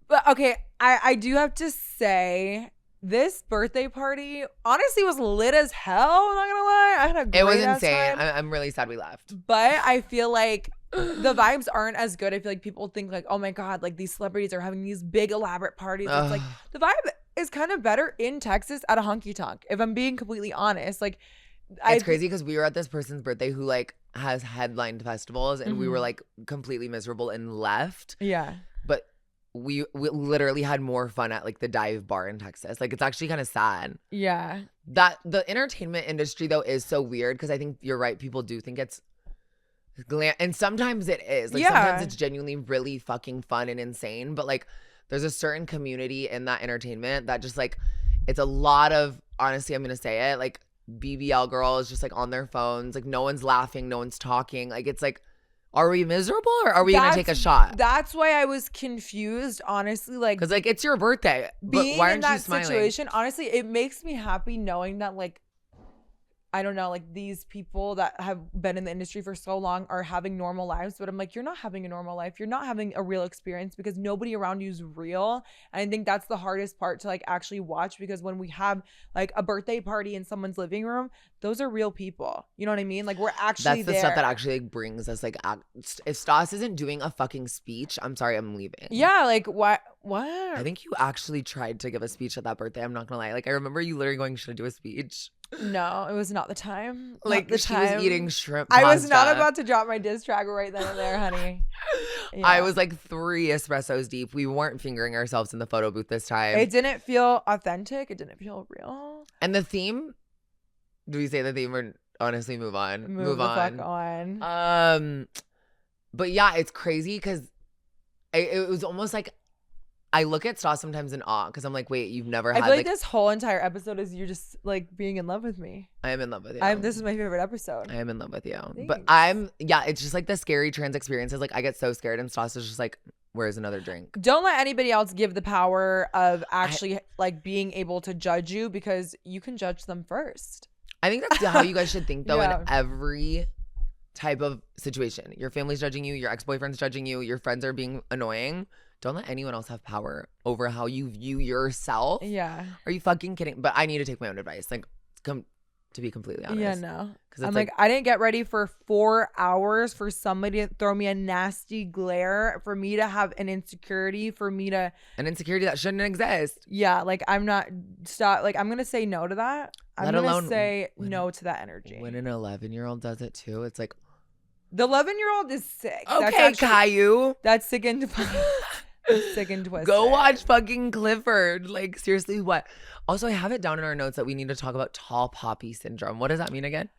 But okay, I do have to say, this birthday party honestly was lit as hell. I'm not gonna lie. I had a great It was insane. time. I'm really sad we left. But I feel like the vibes aren't as good. I feel like people think like, oh my God, like these celebrities are having these big elaborate parties. It's like the vibe is kind of better in Texas at a honky tonk, if I'm being completely honest. Like it's crazy because we were at this person's birthday who like has headlined festivals and we were like completely miserable and left. Yeah. But we literally had more fun at like the dive bar in Texas. Like it's actually kind of sad. Yeah. That the entertainment industry though is so weird because I think you're right. People do think it's and sometimes it is. Like sometimes it's genuinely really fucking fun and insane. But like there's a certain community in that entertainment that just like it's a lot of, honestly, I'm gonna say it, like BBL girls just like on their phones. Like no one's laughing, no one's talking. Like it's like, are we miserable or are we gonna take a shot? That's why I was confused, honestly. Like, because like it's your birthday, but why aren't you smiling? Situation, honestly, it makes me happy knowing that like, I don't know, like these people that have been in the industry for so long are having normal lives. But I'm like, you're not having a normal life. You're not having a real experience because nobody around you is real. And I think that's the hardest part to like actually watch, because when we have like a birthday party in someone's living room, those are real people. You know what I mean? Like we're actually That's the stuff that actually like, brings us like, if Stas isn't doing a fucking speech, I'm sorry, I'm leaving. Yeah, like what? I think you actually tried to give a speech at that birthday. I'm not gonna lie. Like I remember you literally going, should I do a speech? No, it was not the time. Like the she time. was eating shrimp I was not pasta. about to drop my diss track right then and there, honey. Yeah. I was like 3 espressos deep. We weren't fingering ourselves in the photo booth this time. It didn't feel authentic. It didn't feel real. And the theme, do we say the theme or honestly move on? Move the on. fuck on. But yeah, it's crazy because it was almost like I look at Stassi sometimes in awe because I'm like, wait, you've never had I feel like this whole entire episode is you just like being in love with me. I am in love with you. This is my favorite episode. I am in love with you. Thanks. But it's just like the scary trans experiences. Like I get so scared and Stassi's just like, where's another drink? Don't let anybody else give the power of actually like being able to judge you because you can judge them first. I think that's how you guys should think though Yeah. in every type of situation. Your family's judging you, your ex-boyfriend's judging you, your friends are being annoying. Don't let anyone else have power over how you view yourself. Yeah. Are you fucking kidding? But I need to take my own advice. Like, to be completely honest. Yeah, no. Because I'm like, I didn't get ready for 4 hours for somebody to throw me a nasty glare, for me to have an insecurity, for me to an insecurity that shouldn't exist. Yeah, like I'm not like I'm gonna say no to that. I'm gonna say no to that energy. When an 11-year-old does it too, it's like the 11-year-old is sick. Okay, Caillou. That's sick and sick and twisted. Go watch fucking Clifford. Like seriously, what? Also, I have it down in our notes that we need to talk about tall poppy syndrome. What does that mean again?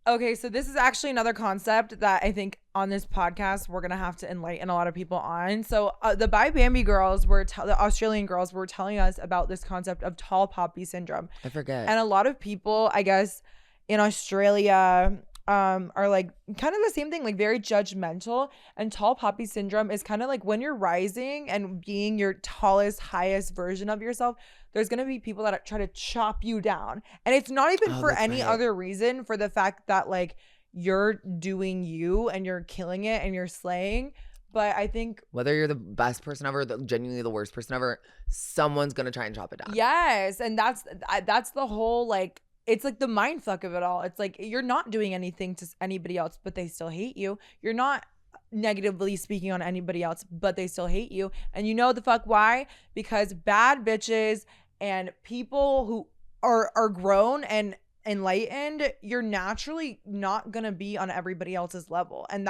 Okay, so this is actually another concept that I think on this podcast we're gonna have to enlighten a lot of people on. So the Bye Bambi girls the Australian girls were telling us about this concept of tall poppy syndrome. I forget. And a lot of people, I guess, in Australia are like kind of the same thing, like very judgmental. And tall poppy syndrome is kind of like when you're rising and being your tallest, highest version of yourself, there's going to be people that try to chop you down. And it's not even for any other reason, for the fact that like you're doing you and you're killing it and you're slaying. But I think whether you're the best person ever, genuinely the worst person ever, someone's going to try and chop it down. Yes. And that's the whole like, it's like the mind fuck of it all. It's like you're not doing anything to anybody else, but they still hate you. You're not negatively speaking on anybody else, but they still hate you. And you know the fuck why? Because bad bitches and people who are grown and enlightened, you're naturally not gonna be on everybody else's level. And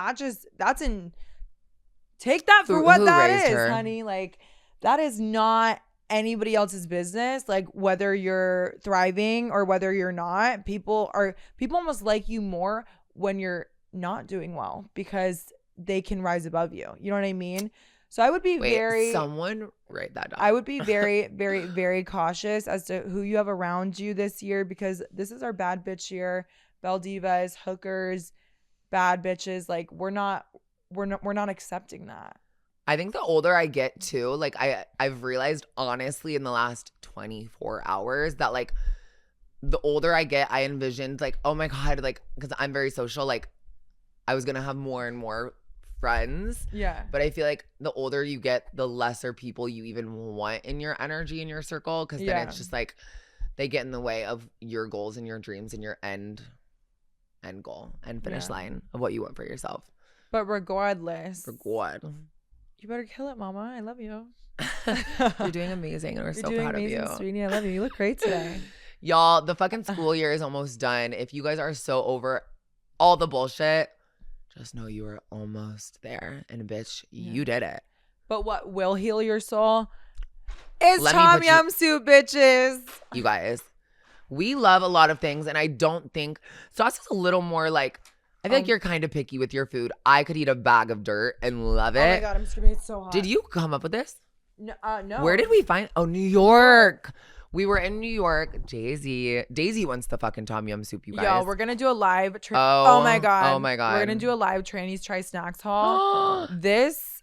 take that for what that is, honey. Like that is not anybody else's business. Like whether you're thriving or whether you're not, people almost like you more when you're not doing well because they can rise above you. You know what I mean? So I would be someone write that down. I would be very, very, very cautious as to who you have around you this year, because this is our bad bitch year. Belle divas, hookers, bad bitches. Like we're not accepting that. I think the older I get too, like I've realized honestly in the last 24 hours that like the older I get, I envisioned like, oh my God, like, because I'm very social, like I was going to have more and more friends. Yeah. But I feel like the older you get, the lesser people you even want in your energy, in your circle. Because then it's just like they get in the way of your goals and your dreams and your end goal and finish line of what you want for yourself. But regardless. You better kill it, mama. I love you. You're doing amazing and we're so proud of you. Sweetie, I love you. You look great today. Y'all, the fucking school year is almost done. If you guys are so over all the bullshit, just know you are almost there. And bitch, you did it. But what will heal your soul is Tom Yum Soup, bitches. You guys, we love a lot of things. And I don't think Sauce is a little more like, I feel like you're kind of picky with your food. I could eat a bag of dirt and love it. Oh my God, I'm screaming. It's so hot. Did you come up with this? No. No. Where did we find? Oh, New York. We were in New York. Daisy wants the fucking Tom Yum Soup, you guys. Yo, we're going to do a live. Oh my God. Oh my God. We're going to do a live Trannies Try Snacks haul. It's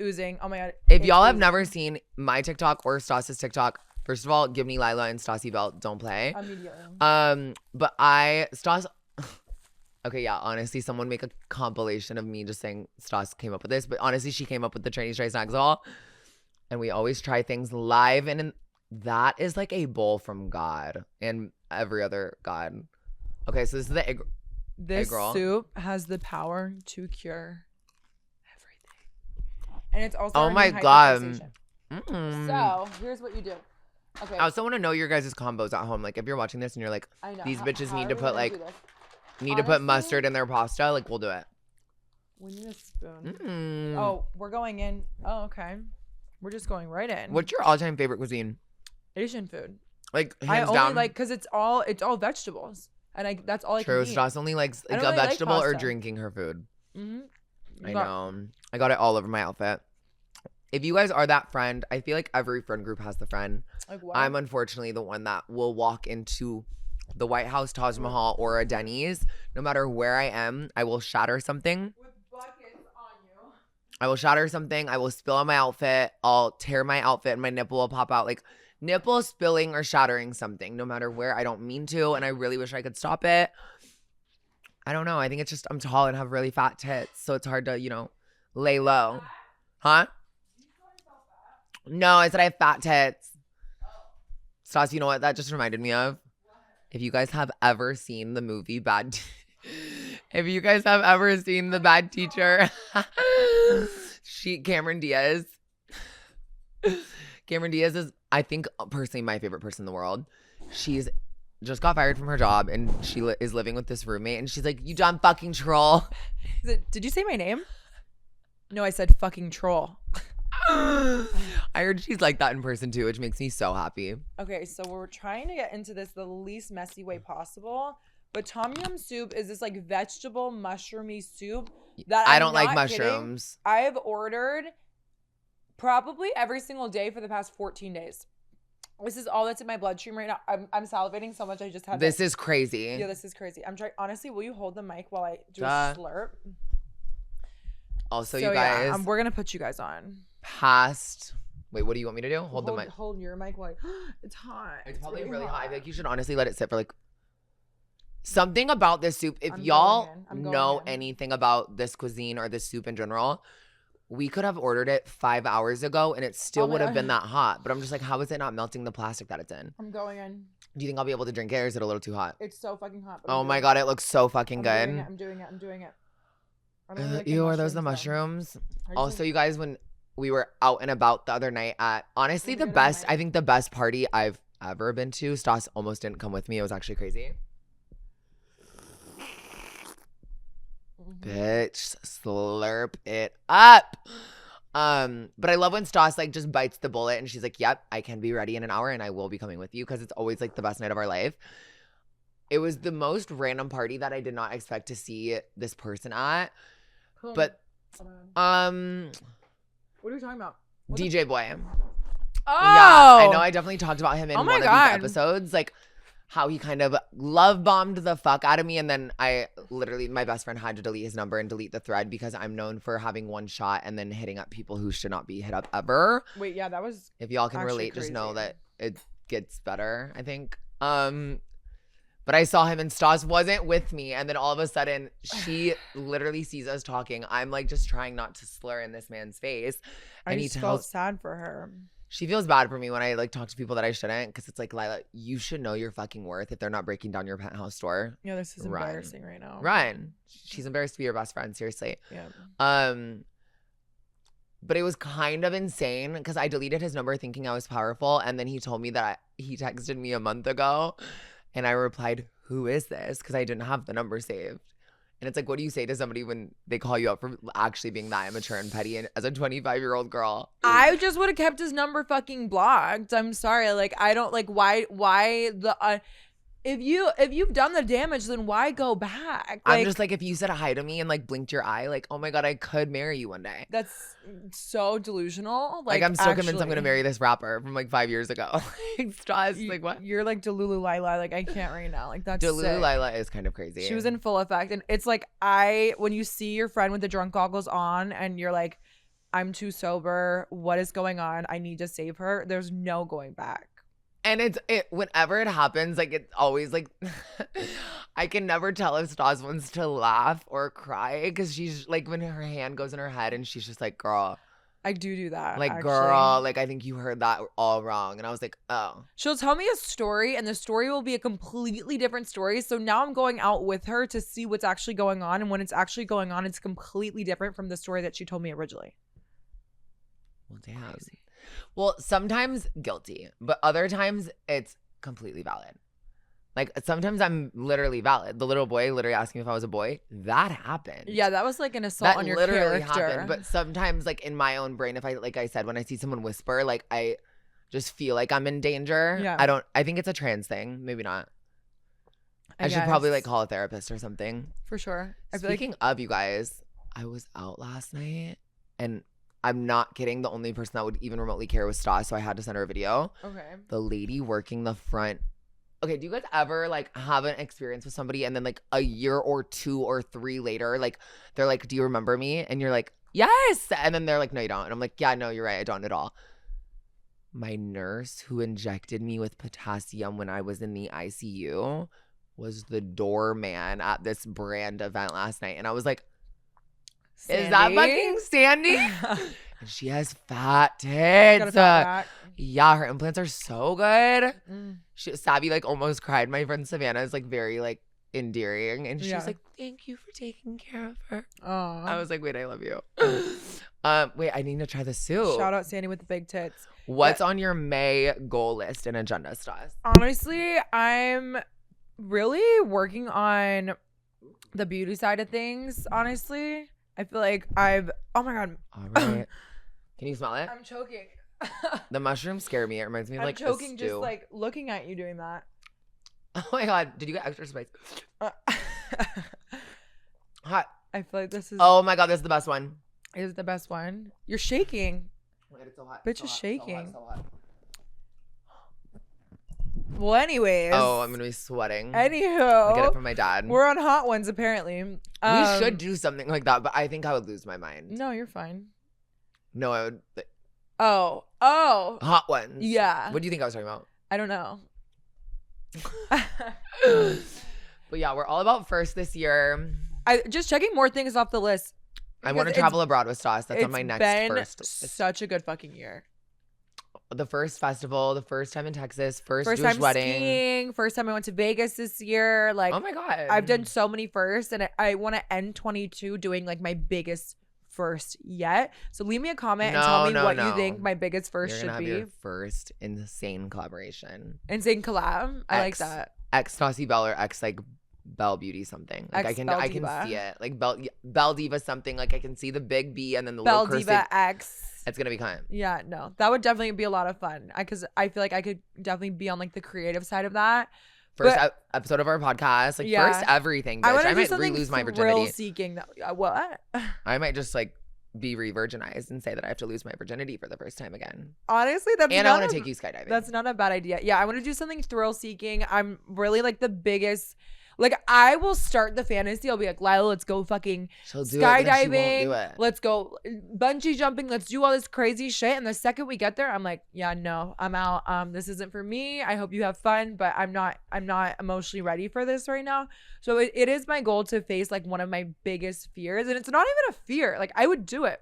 oozing. Oh my God. If y'all have never seen my TikTok or Stassi's TikTok, first of all, give me Lilah and Stassi belt. Don't play. Immediately. But Stassi. Okay, yeah, honestly, someone make a compilation of me just saying Stassi came up with this. But honestly, she came up with the Trannies Try Snacks haul. And we always try things live. And that is like a bowl from God and every other God. Okay, so this is the egg. This soup has the power to cure everything. And it's also oh my God. So here's what you do. Okay. I also want to know your guys' combos at home. Like, if you're watching this and you're like, these bitches need to put like, to put mustard in their pasta, like, we'll do it. We need a spoon. Oh, we're going in. Oh, okay. We're just going right in. What's your all-time favorite cuisine? Asian food. Like, hands I only down. like because it's all vegetables, and that's all I can eat. True. Stas only likes like a really vegetable like or pasta. drinking her food. Mm-hmm. I know. I got it all over my outfit. If you guys are that friend, I feel like every friend group has the friend. Like what? I'm unfortunately the one that will walk into the White House, Taj Mahal, or a Denny's. No matter where I am, I will shatter something. With buckets on you. I will shatter something. I will spill on my outfit. I'll tear my outfit and my nipple will pop out. Like, nipple spilling or shattering something, no matter where. I don't mean to, and I really wish I could stop it. I don't know. I think it's just I'm tall and have really fat tits, so it's hard to, lay low. Huh? No, I said I have fat tits. Stassi, you know what that just reminded me of? If you guys have ever seen the movie if you guys have ever seen The Bad Teacher, Cameron Diaz is, I think, personally my favorite person in the world. She's just got fired from her job and she is living with this roommate and she's like, you dumb fucking troll. Did you say my name? No, I said fucking troll. I heard she's like that in person too, which makes me so happy. Okay, so we're trying to get into this the least messy way possible. But tom yum soup is this like vegetable mushroomy soup that I don't like mushrooms. I have ordered probably every single day for the past 14 days. This is all that's in my bloodstream right now. I'm salivating so much. I just had this is crazy. Yeah, this is crazy. I'm trying. Honestly, will you hold the mic while I do a slurp? Also, so, you guys, yeah, we're gonna put you guys on. Wait, what do you want me to do? Hold the mic. Hold your mic while it's hot. It's probably really hot. I feel like you should honestly let it sit for like something about this soup. If y'all know anything about this cuisine or this soup in general, we could have ordered it 5 hours ago and it still would have been that hot. But I'm just like, how is it not melting the plastic that it's in? I'm going in. Do you think I'll be able to drink it or is it a little too hot? It's so fucking hot. Oh my God, it looks so fucking good. I'm doing it. Ew, are those the mushrooms? Also, you guys, when we were out and about the other night at, honestly, I think the best party I've ever been to, Stas almost didn't come with me. It was actually crazy. Bitch, slurp it up. But I love when Stas like just bites the bullet and she's like, yep, I can be ready in an hour and I will be coming with you because it's always like the best night of our life. It was the most random party that I did not expect to see this person at. Cool. But what are we talking about? DJ Boy. Oh, yeah, I know. I definitely talked about him in one of these episodes, like how he kind of love bombed the fuck out of me, and then my best friend had to delete his number and delete the thread because I'm known for having one shot and then hitting up people who should not be hit up ever. Wait, yeah, that was. If y'all can relate, just know that it gets better. I think. But I saw him and Stas wasn't with me. And then all of a sudden, she literally sees us talking. I'm like just trying not to slur in this man's face. I just felt sad for her. She feels bad for me when I like talk to people that I shouldn't. Because it's like, Lilah, you should know your fucking worth if they're not breaking down your penthouse store. Yeah, this is embarrassing right now. Run. She's embarrassed to be your best friend. Seriously. Yeah. But it was kind of insane because I deleted his number thinking I was powerful. And then he told me that he texted me a month ago. And I replied, who is this? Because I didn't have the number saved. And it's like, what do you say to somebody when they call you up for actually being that immature and petty and as a 25-year-old girl? I just would have kept his number fucking blocked. I'm sorry. Like, I don't like why the if you've done the damage, then why go back? Like, I'm just like, if you said hi to me and like blinked your eye, like, oh my God, I could marry you one day. That's so delusional. Like I'm still convinced I'm gonna marry this rapper from like 5 years ago. Like, Stas, like what? You're like Delulu Lilah. Like I can't right now. Like that's Delulu Lilah is kind of crazy. She was in full effect, and it's like when you see your friend with the drunk goggles on, and you're like, I'm too sober. What is going on? I need to save her. There's no going back. And it whenever it happens, like it's always like I can never tell if Stas wants to laugh or cry because she's like when her hand goes in her head and she's just like, girl. I do that. Like, actually. Girl, like I think you heard that all wrong. And I was like, oh. She'll tell me a story and the story will be a completely different story. So now I'm going out with her to see what's actually going on. And when it's actually going on, it's completely different from the story that she told me originally. Well, damn. Well, sometimes guilty, but other times it's completely valid. Like, sometimes I'm literally valid. The little boy literally asked me if I was a boy. That happened. Yeah, that was like an assault on your character. Happened. But sometimes, like, in my own brain, if I, like I said, when I see someone whisper, like, I just feel like I'm in danger. Yeah. I think it's a trans thing. Maybe not. I should probably, like, call a therapist or something. For sure. Speaking of, you guys, I was out last night, and I'm not kidding. The only person that would even remotely care was Stassi, so I had to send her a video. Okay. The lady working the front. Okay, do you guys ever, like, have an experience with somebody and then, like, a year or 2 or 3 later, like, they're like, do you remember me? And you're like, yes. And then they're like, no, you don't. And I'm like, yeah, no, you're right. I don't at all. My nurse who injected me with potassium when I was in the ICU was the doorman at this brand event last night. And I was like, Sandy? Is that fucking Sandy? And she has fat tits. Yeah, her implants are so good. Savvy, like, almost cried. My friend Savannah is, like, very, like, endearing. And she was like, thank you for taking care of her. Aww. I was like, wait, I love you. Wait, I need to try the soup. Shout out Sandy with the big tits. What's on your May goal list and agenda, Stassi? Honestly, I'm really working on the beauty side of things, honestly. I feel like oh my God. All right. Can you smell it? I'm choking. The mushrooms scare me. It reminds me of, like, I'm choking just, like, looking at you doing that. Oh my God. Did you get extra spice? Hot. I feel like this is. Oh my God. This is the best one. Is the best one. You're shaking. Oh my God, it's so hot. Bitch is shaking. So hot. Well, anyways. Oh, I'm going to be sweating. Anywho. I get it from my dad. We're on hot ones, apparently. We should do something like that, but I think I would lose my mind. No, you're fine. No, I would. Oh. Hot ones. Yeah. What do you think I was talking about? I don't know. But yeah, we're all about first this year. Just checking more things off the list. I want to travel abroad with Stassi. That's on my next first. It's been such a good fucking year. The first festival, the first time in Texas, first Jewish time wedding. Skiing, first time I went to Vegas this year. Like, oh my God. I've done so many firsts, and I want to end 22 doing, like, my biggest first yet. So leave me a comment and tell me what you think my biggest first should be. Your first insane collaboration. Insane collab. I like that. Ex Stassi Bell or ex, like, Belle Beauty something. Like, I can see it. Like, Belle Diva something. Like, I can see the big B and then the Belle little Diva X. It's gonna be kind. Yeah, no, that would definitely be a lot of fun. Because I feel like I could definitely be on, like, the creative side of that. First episode of our podcast, like, first everything. Bitch. I might lose my virginity. Thrill-seeking. What? I might just, like, be re-virginized and say that I have to lose my virginity for the first time again. Honestly, I want to take you skydiving. That's not a bad idea. Yeah, I want to do something thrill-seeking. I'm really, like, the biggest. Like, I will start the fantasy. I'll be like, Lilah, let's go fucking skydiving. Let's go bungee jumping. Let's do all this crazy shit. And the second we get there, I'm like, yeah, no, I'm out. This isn't for me. I hope you have fun, but I'm not emotionally ready for this right now. So it is my goal to face, like, one of my biggest fears. And it's not even a fear. Like, I would do it.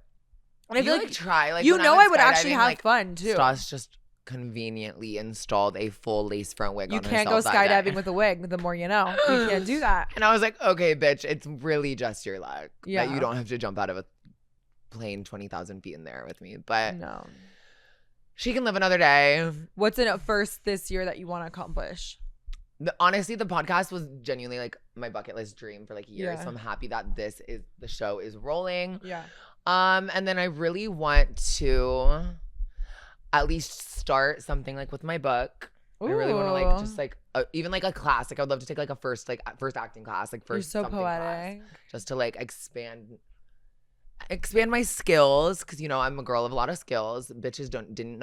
And I feel like try. Like, I would actually have fun too. Stassi just conveniently installed a full lace front wig on herself. You can't go skydiving with a wig. The more you know. You can't do that. And I was like, okay, bitch, it's really just your luck that you don't have to jump out of a plane 20,000 feet in there with me. But no, she can live another day. What's in it first this year that you want to accomplish? Honestly, the podcast was genuinely, like, my bucket list dream for, like, a year. So I'm happy that the show is rolling. Yeah. And then I really want to at least start something, like, with my book. Ooh. I really want to, like, just, like, even, like, a class. Like, I would love to take, like, a first acting class, like, first You're so poetic. Class, just to, like, expand my skills, because, you know, I'm a girl of a lot of skills. Bitches didn't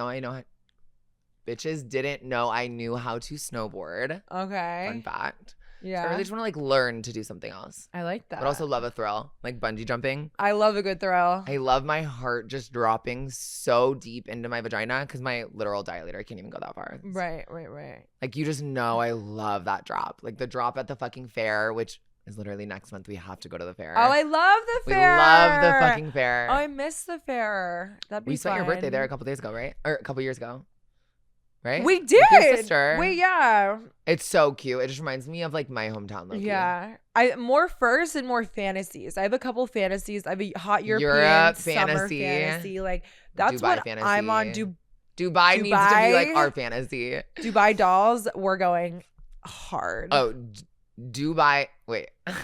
know I knew how to snowboard. Okay. Fun fact. Yeah. So I really just want to, like, learn to do something else. I like that. But also love a thrill, like bungee jumping. I love a good thrill. I love my heart just dropping so deep into my vagina because my literal dilator can't even go that far. Right. Like, you just know I love that drop. Like, the drop at the fucking fair, which is literally next month. We have to go to the fair. Oh, I love the fair. We love the fucking fair. Oh, I miss the fair. That'd be fun. We spent your birthday there a couple days ago, right? Or a couple years ago. Right? We did. With your sister. Wait, yeah. It's so cute. It just reminds me of, like, my hometown. Yeah. More first and more fantasies. I have a couple fantasies. I have a hot Europe fantasy. summer fantasy. Like, that's Dubai what fantasy. I'm on. Dubai needs to be like our fantasy. Dubai dolls, we're going hard. Oh, Dubai. Wait. I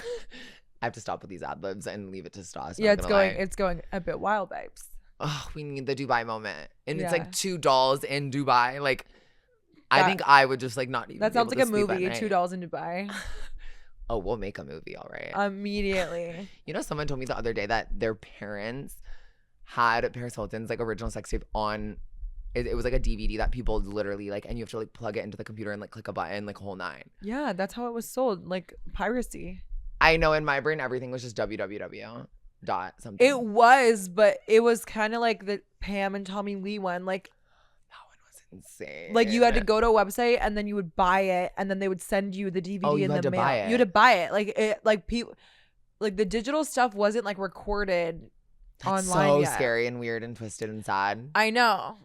have to stop with these ad libs and leave it to Stassi. Yeah, it's going a bit wild, babes. Oh, we need the Dubai moment. And it's like 2 dolls in Dubai. Like, I think I would just like not even. That sounds like a movie, 2 dolls in Dubai. Oh, we'll make a movie, all right. Immediately. You know, someone told me the other day that their parents had Paris Hilton's like original sex tape on. It was like a DVD that people literally like, and you have to like plug it into the computer and like click a button, like whole 9. Yeah, that's how it was sold, like piracy. I know in my brain everything was just www. dot something. It was, but it was kind of like the Pam and Tommy Lee one. Like that one was insane. Like you had to go to a website and then you would buy it, and then they would send you the DVD in the mail. Buy it. You had to buy it. Like it, like people, like the digital stuff wasn't like recorded That's online so yet. scary and weird and twisted and sad. I know.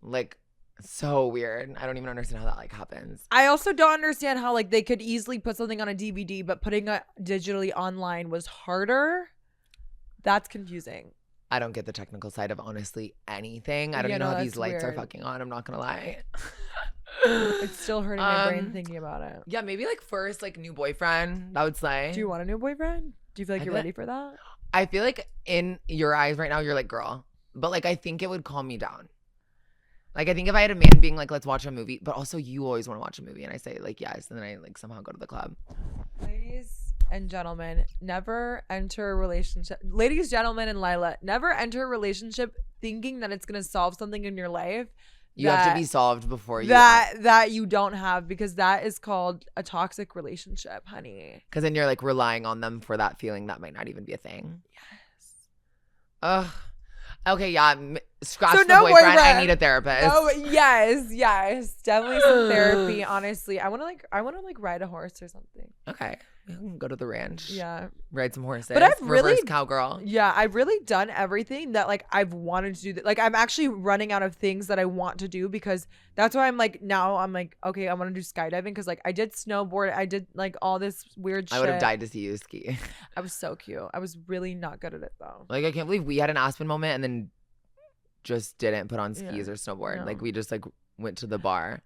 Like so weird. I don't even understand how that like happens. I also don't understand how like they could easily put something on a DVD, but putting it digitally online was harder. That's confusing. I don't get the technical side of honestly anything. I don't even know how these lights are fucking on. I'm not gonna lie. It's still hurting my brain thinking about it. Yeah, maybe like first like new boyfriend. That would slay. Do you want a new boyfriend? Do you feel like you're ready for that? I feel like in your eyes right now you're like girl, but like I think it would calm me down. Like I think if I had a man being like let's watch a movie, but also you always want to watch a movie and I say like yes, and then I like somehow go to the club. Ladies and gentlemen, never enter a relationship. Ladies, gentlemen, and Lilah, never enter a relationship thinking that it's gonna solve something in your life. You have to be solved before you that you don't have, because that is called a toxic relationship, honey. Because then you're like relying on them for that feeling that might not even be a thing. Yes. Ugh. Okay, yeah. Scratch So the no boyfriend. I need a therapist. Oh yes, definitely some therapy. Honestly, I want to like ride a horse or something. Okay, we can go to the ranch. Yeah, ride some horses. But I've reverse really cowgirl. Yeah, I've really done everything that like I've wanted to do. Like I'm actually running out of things that I want to do, because that's why I'm like okay, I want to do skydiving, because like I did snowboard, I did like all this weird shit. I would have died to see you ski. I was so cute. I was really not good at it though. Like I can't believe we had an Aspen moment and then just didn't put on skis or snowboard. No. Like we just like went to the bar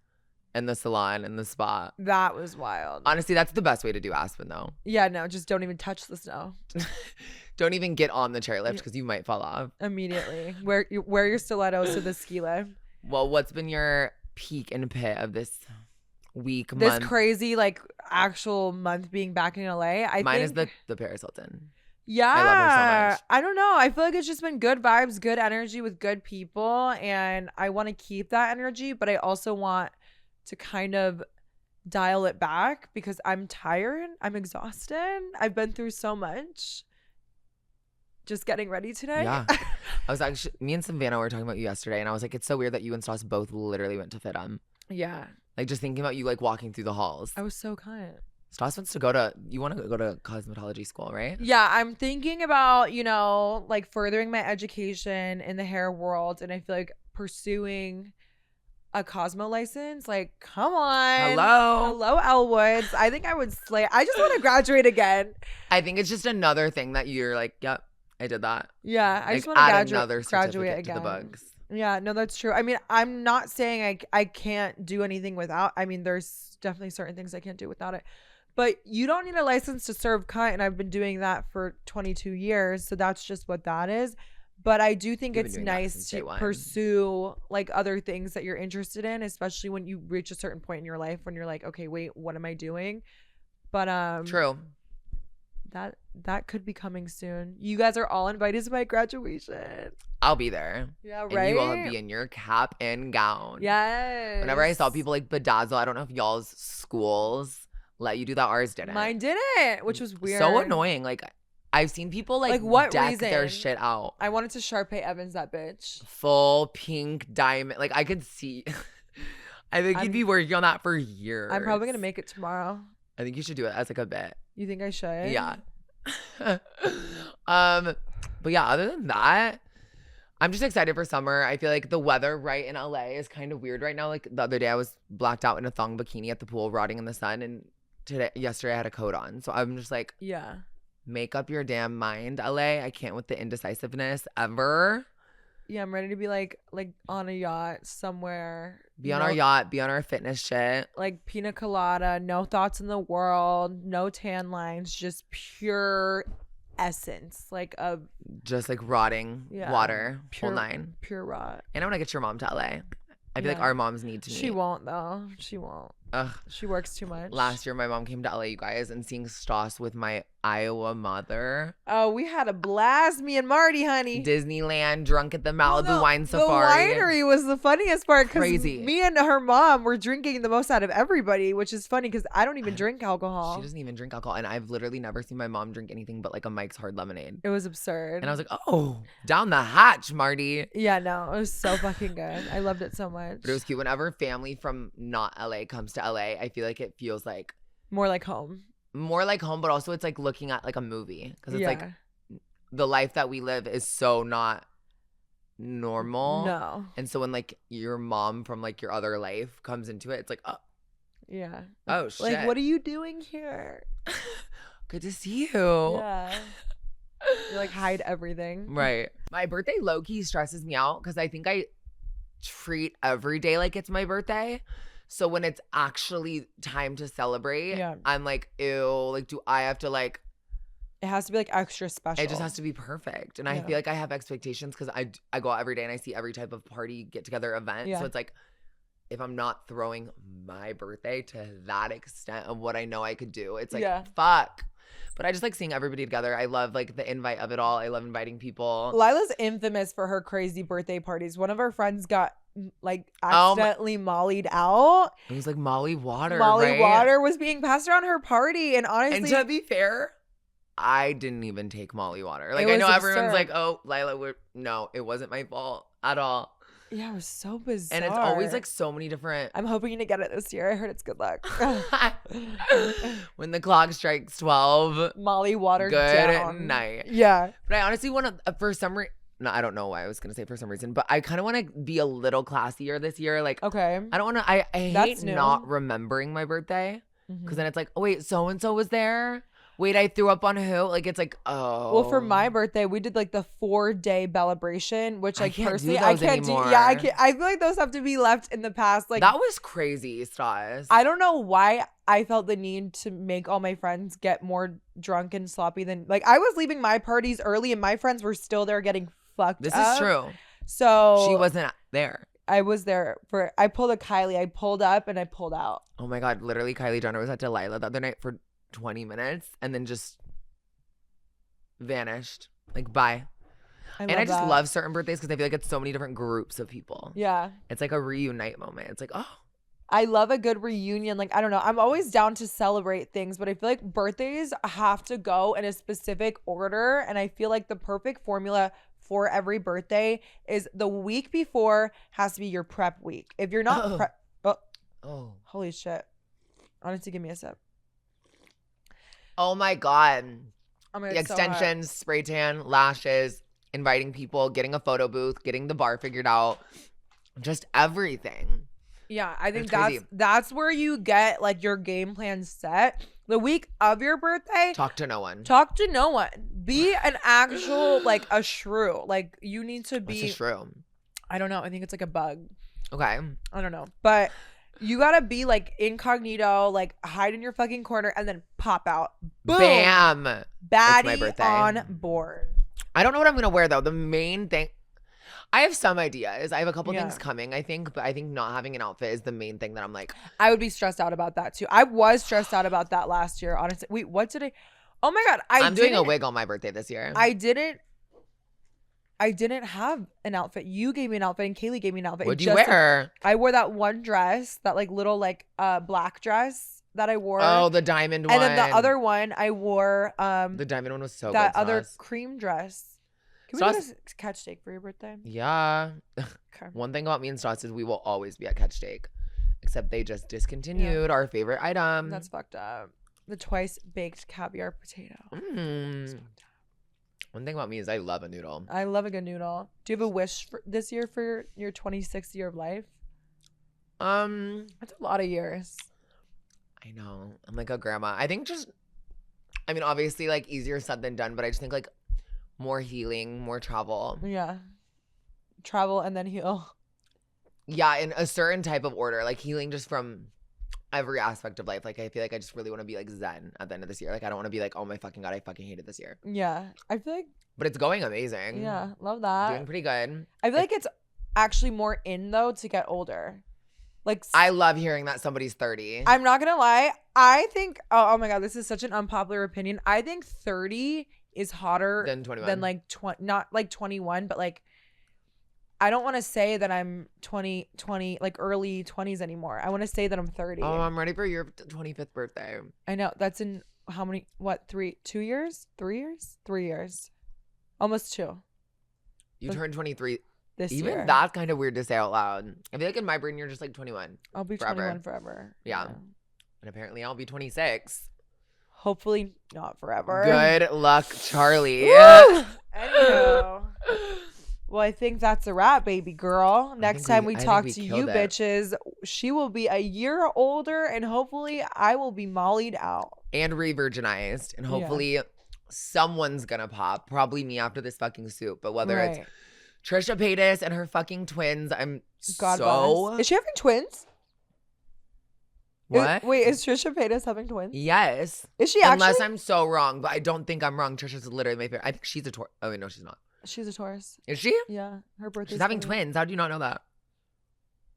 and the salon and the spa. That was wild. Honestly, that's the best way to do Aspen though. Yeah, no, just don't even touch the snow. Don't even get on the chairlift because you might fall off. Immediately. Wear your stilettos to the ski lift. Well, what's been your peak and pit of this week, this month? Crazy like actual month being back in LA? Mine is the Paris Hilton. Yeah, I love her so much. I don't know. I feel like it's just been good vibes, good energy with good people, and I want to keep that energy, but I also want to kind of dial it back because I'm tired. I'm exhausted. I've been through so much. Just getting ready today. Yeah. I was actually, me and Savannah were talking about you yesterday, and I was like, it's so weird that you and Stassi both literally went to FitUm. Yeah. Like just thinking about you like walking through the halls. I was so kind. Stassi wants to you want to go to cosmetology school, right? Yeah, I'm thinking about, like furthering my education in the hair world, and I feel like pursuing a Cosmo license. Like, come on. Hello, Elwoods. I think I would slay. I just want to graduate again. I think it's just another thing that you're like, yep, I did that. Yeah, I just want to graduate again. To the bugs. Yeah, no, that's true. I mean, I'm not saying I can't do anything without. I mean, there's definitely certain things I can't do without it. But you don't need a license to serve cunt, and I've been doing that for 22 years, so that's just what that is. But I do think it's nice to pursue like other things that you're interested in, especially when you reach a certain point in your life when you're like, okay, wait, what am I doing? But true. That could be coming soon. You guys are all invited to my graduation. I'll be there. Yeah, right. And you will be in your cap and gown. Yes. Whenever I saw people like bedazzle, I don't know if y'all's schools let you do that. Ours didn't. Mine didn't, which was weird. So annoying. Like I've seen people like what deck reason? Their shit out. I wanted to Sharpay Evans that bitch. Full pink diamond. Like I could see. I think you'd be working on that for years. I'm probably gonna make it tomorrow. I think you should do it as like a bit. You think I should? Yeah. But yeah, other than that, I'm just excited for summer. I feel like the weather right in LA is kind of weird right now. Like the other day I was blacked out in a thong bikini at the pool rotting in the sun, and yesterday I had a coat on. So I'm just like, yeah, make up your damn mind, LA. I can't with the indecisiveness ever. Yeah, I'm ready to be like on a yacht somewhere. Be on our yacht, be on our fitness shit. Like pina colada, no thoughts in the world, no tan lines, just pure essence, like of just like rotting water, pure, whole nine. Pure rot. And I want to get your mom to LA. I feel like our moms need to meet. She won't though. She won't. Ugh. She works too much. Last year, my mom came to LA, you guys, and seeing Stassi with my Iowa mother. Oh, we had a blast, me and Marty, honey. Disneyland, drunk at the Malibu Wine Safari. The winery was the funniest part because Crazy. Me and her mom were drinking the most out of everybody, which is funny because I don't even drink alcohol. She doesn't even drink alcohol, and I've literally never seen my mom drink anything but like a Mike's Hard Lemonade. It was absurd. And I was like, oh, down the hatch, Marty. Yeah, no, it was so fucking good. I loved it so much. But it was cute. Whenever family from not LA comes to LA, I feel like it feels like more like home, but also it's like looking at like a movie because it's like the life that we live is so not normal. No. And so when like your mom from like your other life comes into it, it's like, oh yeah, oh shit, like what are you doing here? Good to see you. Yeah. You like hide everything. Right. My birthday low-key stresses me out because I think I treat every day like it's my birthday. So when it's actually time to celebrate, I'm like, ew, like, do I have to like... It has to be like extra special. It just has to be perfect. And I feel like I have expectations because I go out every day and I see every type of party, get together, event. So it's like, if I'm not throwing my birthday to that extent of what I know I could do, it's like, fuck. But I just like seeing everybody together. I love like the invite of it all. I love inviting people. Lila's infamous for her crazy birthday parties. One of our friends got like accidentally mollied out. It was like Molly water. Molly water was being passed around her party. And honestly, and to be fair, I didn't even take Molly water. Like I know everyone's like, oh, Lilah, no, it wasn't my fault at all. Yeah, it was so bizarre. And it's always like so many different. I'm hoping to get it this year. I heard it's good luck. When the clock strikes 12, Molly water good down. Night. Yeah. But I honestly want to, for some reason, no, I don't know why I was going to say for some reason, but I kind of want to be a little classier this year. Like, okay. I don't want to, I hate not remembering my birthday because then it's like, oh, wait, so-and-so was there. Wait, I threw up on who? Like, it's like, oh. Well, for my birthday, we did like the 4-day celebration, which like personally, I can't do. Yeah, I can't. I feel like those have to be left in the past. Like that was crazy, Stas. I don't know why I felt the need to make all my friends get more drunk and sloppy than like I was leaving my parties early and my friends were still there getting fucked This up. is true. So she wasn't there. I was there I pulled a Kylie. I pulled up and I pulled out. Oh my God. Literally, Kylie Jenner was at Lilah the other night for 20 minutes and then just vanished. Like, bye. I just love certain birthdays because I feel like it's so many different groups of people. Yeah. It's like a reunite moment. It's like, oh. I love a good reunion. Like, I don't know. I'm always down to celebrate things, but I feel like birthdays have to go in a specific order. And I feel like the perfect formula for every birthday is the week before has to be your prep week. If you're not Oh. Holy shit. Honestly, give me a sip. Oh my God. Oh my God, the extensions, spray tan, lashes, inviting people, getting a photo booth, getting the bar figured out, just everything. Yeah, I think that's where you get like your game plan set. The week of your birthday, talk to no one. Be an actual like a shrew. Like you need to be. What's a shrew? I don't know. I think it's like a bug. Okay. I don't know, but you gotta be like incognito, like hide in your fucking corner, and then pop out. Boom. Bam. Baddie on board. I don't know what I'm gonna wear though. The main thing, I have some ideas. I have a couple things coming, I think, but I think not having an outfit is the main thing that I'm like. I would be stressed out about that too. I was stressed out about that last year, honestly. Wait, what did I? Oh my God, I'm doing a wig on my birthday this year. I didn't have an outfit. You gave me an outfit and Kaylee gave me an outfit. What'd you wear? I wore that one dress, that like little like black dress that I wore. Oh, the diamond one. And then the other one I wore the diamond one was so that good. That other cream dress. Can we do this catch steak for your birthday? Yeah. Okay. One thing about me and Stassi is we will always be at catch steak. Except they just discontinued our favorite item. That's fucked up. The twice baked caviar potato. One thing about me is I love a noodle. I love a good noodle. Do you have a wish for this year for your 26th year of life? That's a lot of years. I know. I'm like a grandma. I think obviously like easier said than done, but I just think like more healing, more travel. Yeah. travel and then heal. Yeah, in a certain type of order, like healing just from every aspect of life. Like I feel like I just really want to be like zen at the end of this year. Like I don't want to be like, oh my fucking God, I fucking hated this year. Yeah. I feel like. But it's going amazing. Yeah. Love that. Doing pretty good. I feel like it's actually more in though to get older. Like I love hearing that somebody's 30. I'm not gonna lie. I think oh my God, this is such an unpopular opinion. I think 30 is hotter Than 21. than like 20, not like 21, but like I don't want to say that I'm 20 like early 20s anymore. I want to say that I'm 30. Oh, I'm ready for your 25th birthday. I know. That's in how many? What? 2 years? 3 years? 3 years. Almost 2. You turned 23 this Even year. that's kind of weird to say out loud. I feel like in my brain you're just like 21. I'll be forever. 21 forever. Yeah. And apparently I'll be 26. Hopefully not forever. Good luck, Charlie. Anywho. Well, I think that's a wrap, baby girl. Next time we talk to you bitches, she will be a year older and hopefully I will be mollied out. And re-virginized. And hopefully someone's gonna pop. Probably me after this fucking soup. But whether it's Trisha Paytas and her fucking twins, I'm God bless. Is she having twins? What? Wait, is Trisha Paytas having twins? Yes. Is she actually? Unless I'm so wrong, but I don't think I'm wrong. Trisha's literally my favorite. I think she's a Taurus. Oh, wait, no, she's not. She's a Taurus. Is she? Yeah. Her birthday. She's having twins. How do you not know that?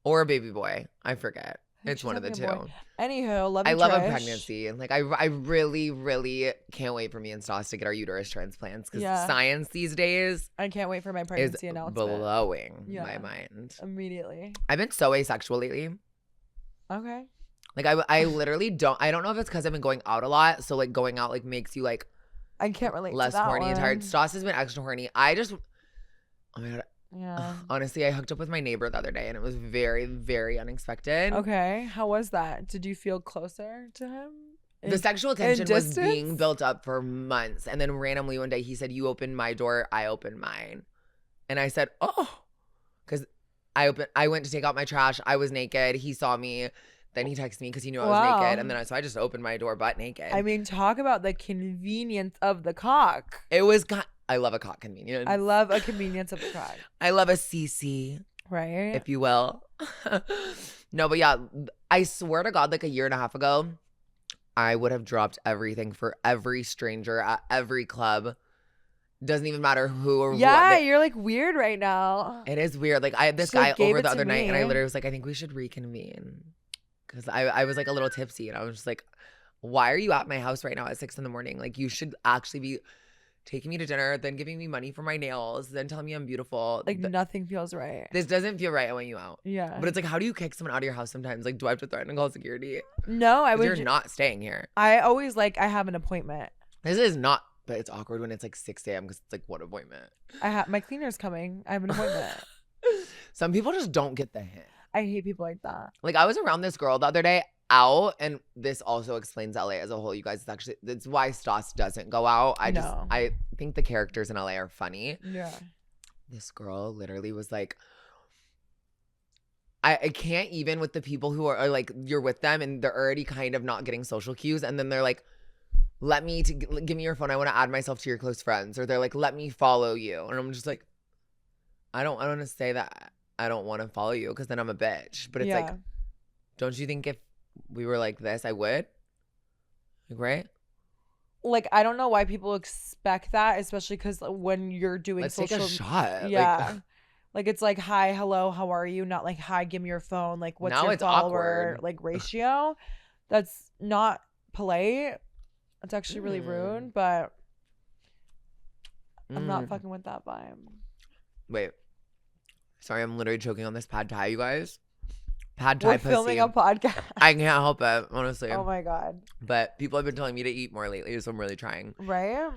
Or a baby boy. I forget. It's one of the two. Anywho, love you, I love Trish. a pregnancy. Like, I really, really can't wait for me and Stassi to get our uterus transplants because science these days I can't wait for my pregnancy announcement. Blowing my mind. Immediately. I've been so asexual lately. Okay. Like, I literally don't know if it's because I've been going out a lot. So, like, going out, like, makes you, like, I can't relate less to that horny one. and tired. Stassi has been extra horny. Oh my God. Yeah. Honestly, I hooked up with my neighbor the other day and it was very, very unexpected. Okay. How was that? Did you feel closer to him? The sexual tension was being built up for months. And then randomly one day he said, you opened my door, I opened mine. And I said, oh. Because I went to take out my trash. I was naked. He saw me. Then he texted me because he knew I was naked. And then so I just opened my door butt naked. I mean, talk about the convenience of the cock. It was I love a cock convenience. I love a convenience of the cock. I love a CC. Right. If you will. No, but yeah, I swear to God, like a year and a half ago, I would have dropped everything for every stranger at every club. Doesn't even matter who or what. Yeah, you're like weird right now. It is weird. Like I had this guy over the other night and I literally was like, I think we should reconvene. Because I was like a little tipsy and I was just like, why are you at my house right now at 6 a.m? Like you should actually be taking me to dinner, then giving me money for my nails, then telling me I'm beautiful. Like nothing feels right. This doesn't feel right. I want you out. Yeah. But it's like, how do you kick someone out of your house sometimes? Like, do I have to threaten and call security? No, I would. You're not staying here. I always I have an appointment. This is not, but it's awkward when it's like 6 a.m. because it's like, what appointment? My cleaner's coming. I have an appointment. Some people just don't get the hint. I hate people like that. Like I was around this girl the other day out, and this also explains LA as a whole. You guys, that's why Stas doesn't go out. I think the characters in LA are funny. Yeah. This girl literally was like, I can't even with the people who are like, you're with them and they're already kind of not getting social cues, and then they're like, give me your phone, I want to add myself to your close friends, or they're like, let me follow you, and I'm just like, I don't want to say that I don't want to follow you because then I'm a bitch. But it's like, don't you think if we were like this, I would? Like, right? Like, I don't know why people expect that, especially because when you're doing social. Let's take a shot. Yeah. Like, it's like, hi, hello, how are you? Not like, hi, give me your phone. Like, what's your follower like ratio? That's not polite. It's actually really rude, but I'm not fucking with that vibe. Wait. Sorry, I'm literally choking on this pad thai, you guys. Pad thai pussy. We're filming a podcast. I can't help it, honestly. Oh my God. But people have been telling me to eat more lately, so I'm really trying. Right?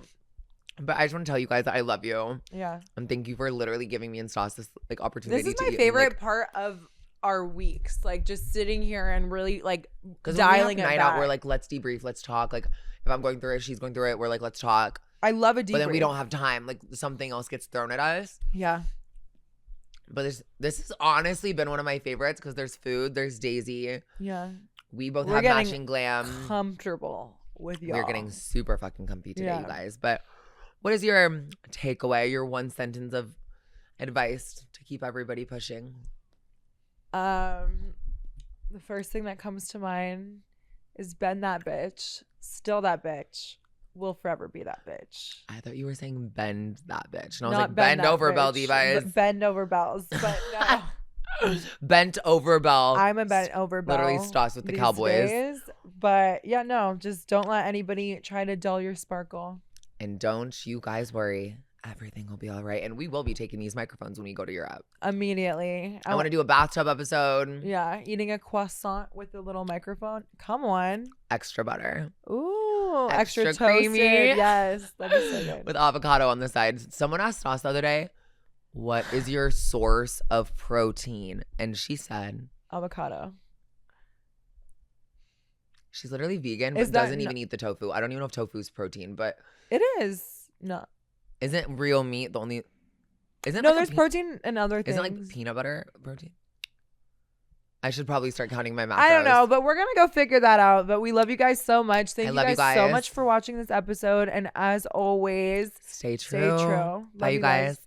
But I just want to tell you guys that I love you. Yeah. And thank you for literally giving me and Stas this like opportunity. This is my favorite part of our weeks. Like just sitting here and really like dialing it back. Night out, we're like, let's debrief, let's talk. Like if I'm going through it, she's going through it, we're like, let's talk. I love a debrief. But then we don't have time. Like something else gets thrown at us. Yeah. But this has honestly been one of my favorites because there's food, there's Daisy. Yeah. We both have matching glam. Comfortable with y'all. We're getting super fucking comfy today, you guys. But what is your takeaway, your one sentence of advice to keep everybody pushing? The first thing that comes to mind is bend that bitch, still that bitch, will forever be that bitch. I thought you were saying bend that bitch. And I was Not like, bend over, Belle Divas. Bend over bells, but no. Bent over Belle. I'm a bent over Belle. Literally Stassi with the Cowboys. Days. But yeah, no, just don't let anybody try to dull your sparkle. And don't you guys worry. Everything will be all right. And we will be taking these microphones when we go to Europe. Immediately. I want to do a bathtub episode. Yeah, eating a croissant with a little microphone. Come on. Extra butter. Ooh, extra toasted. Creamy. Yes, that'd be so good. With avocado on the side. Someone asked us the other day, what is your source of protein? And she said avocado. She's literally vegan, but doesn't even eat the tofu. I don't even know if tofu's protein, but it is. No. Isn't real meat the only? Isn't no? There's protein in other things. Isn't like peanut butter protein? I should probably start counting my macros. I don't know, but we're gonna go figure that out. But we love you guys so much. Thank you guys so much for watching this episode, and as always, stay true. Stay true. Bye, you guys.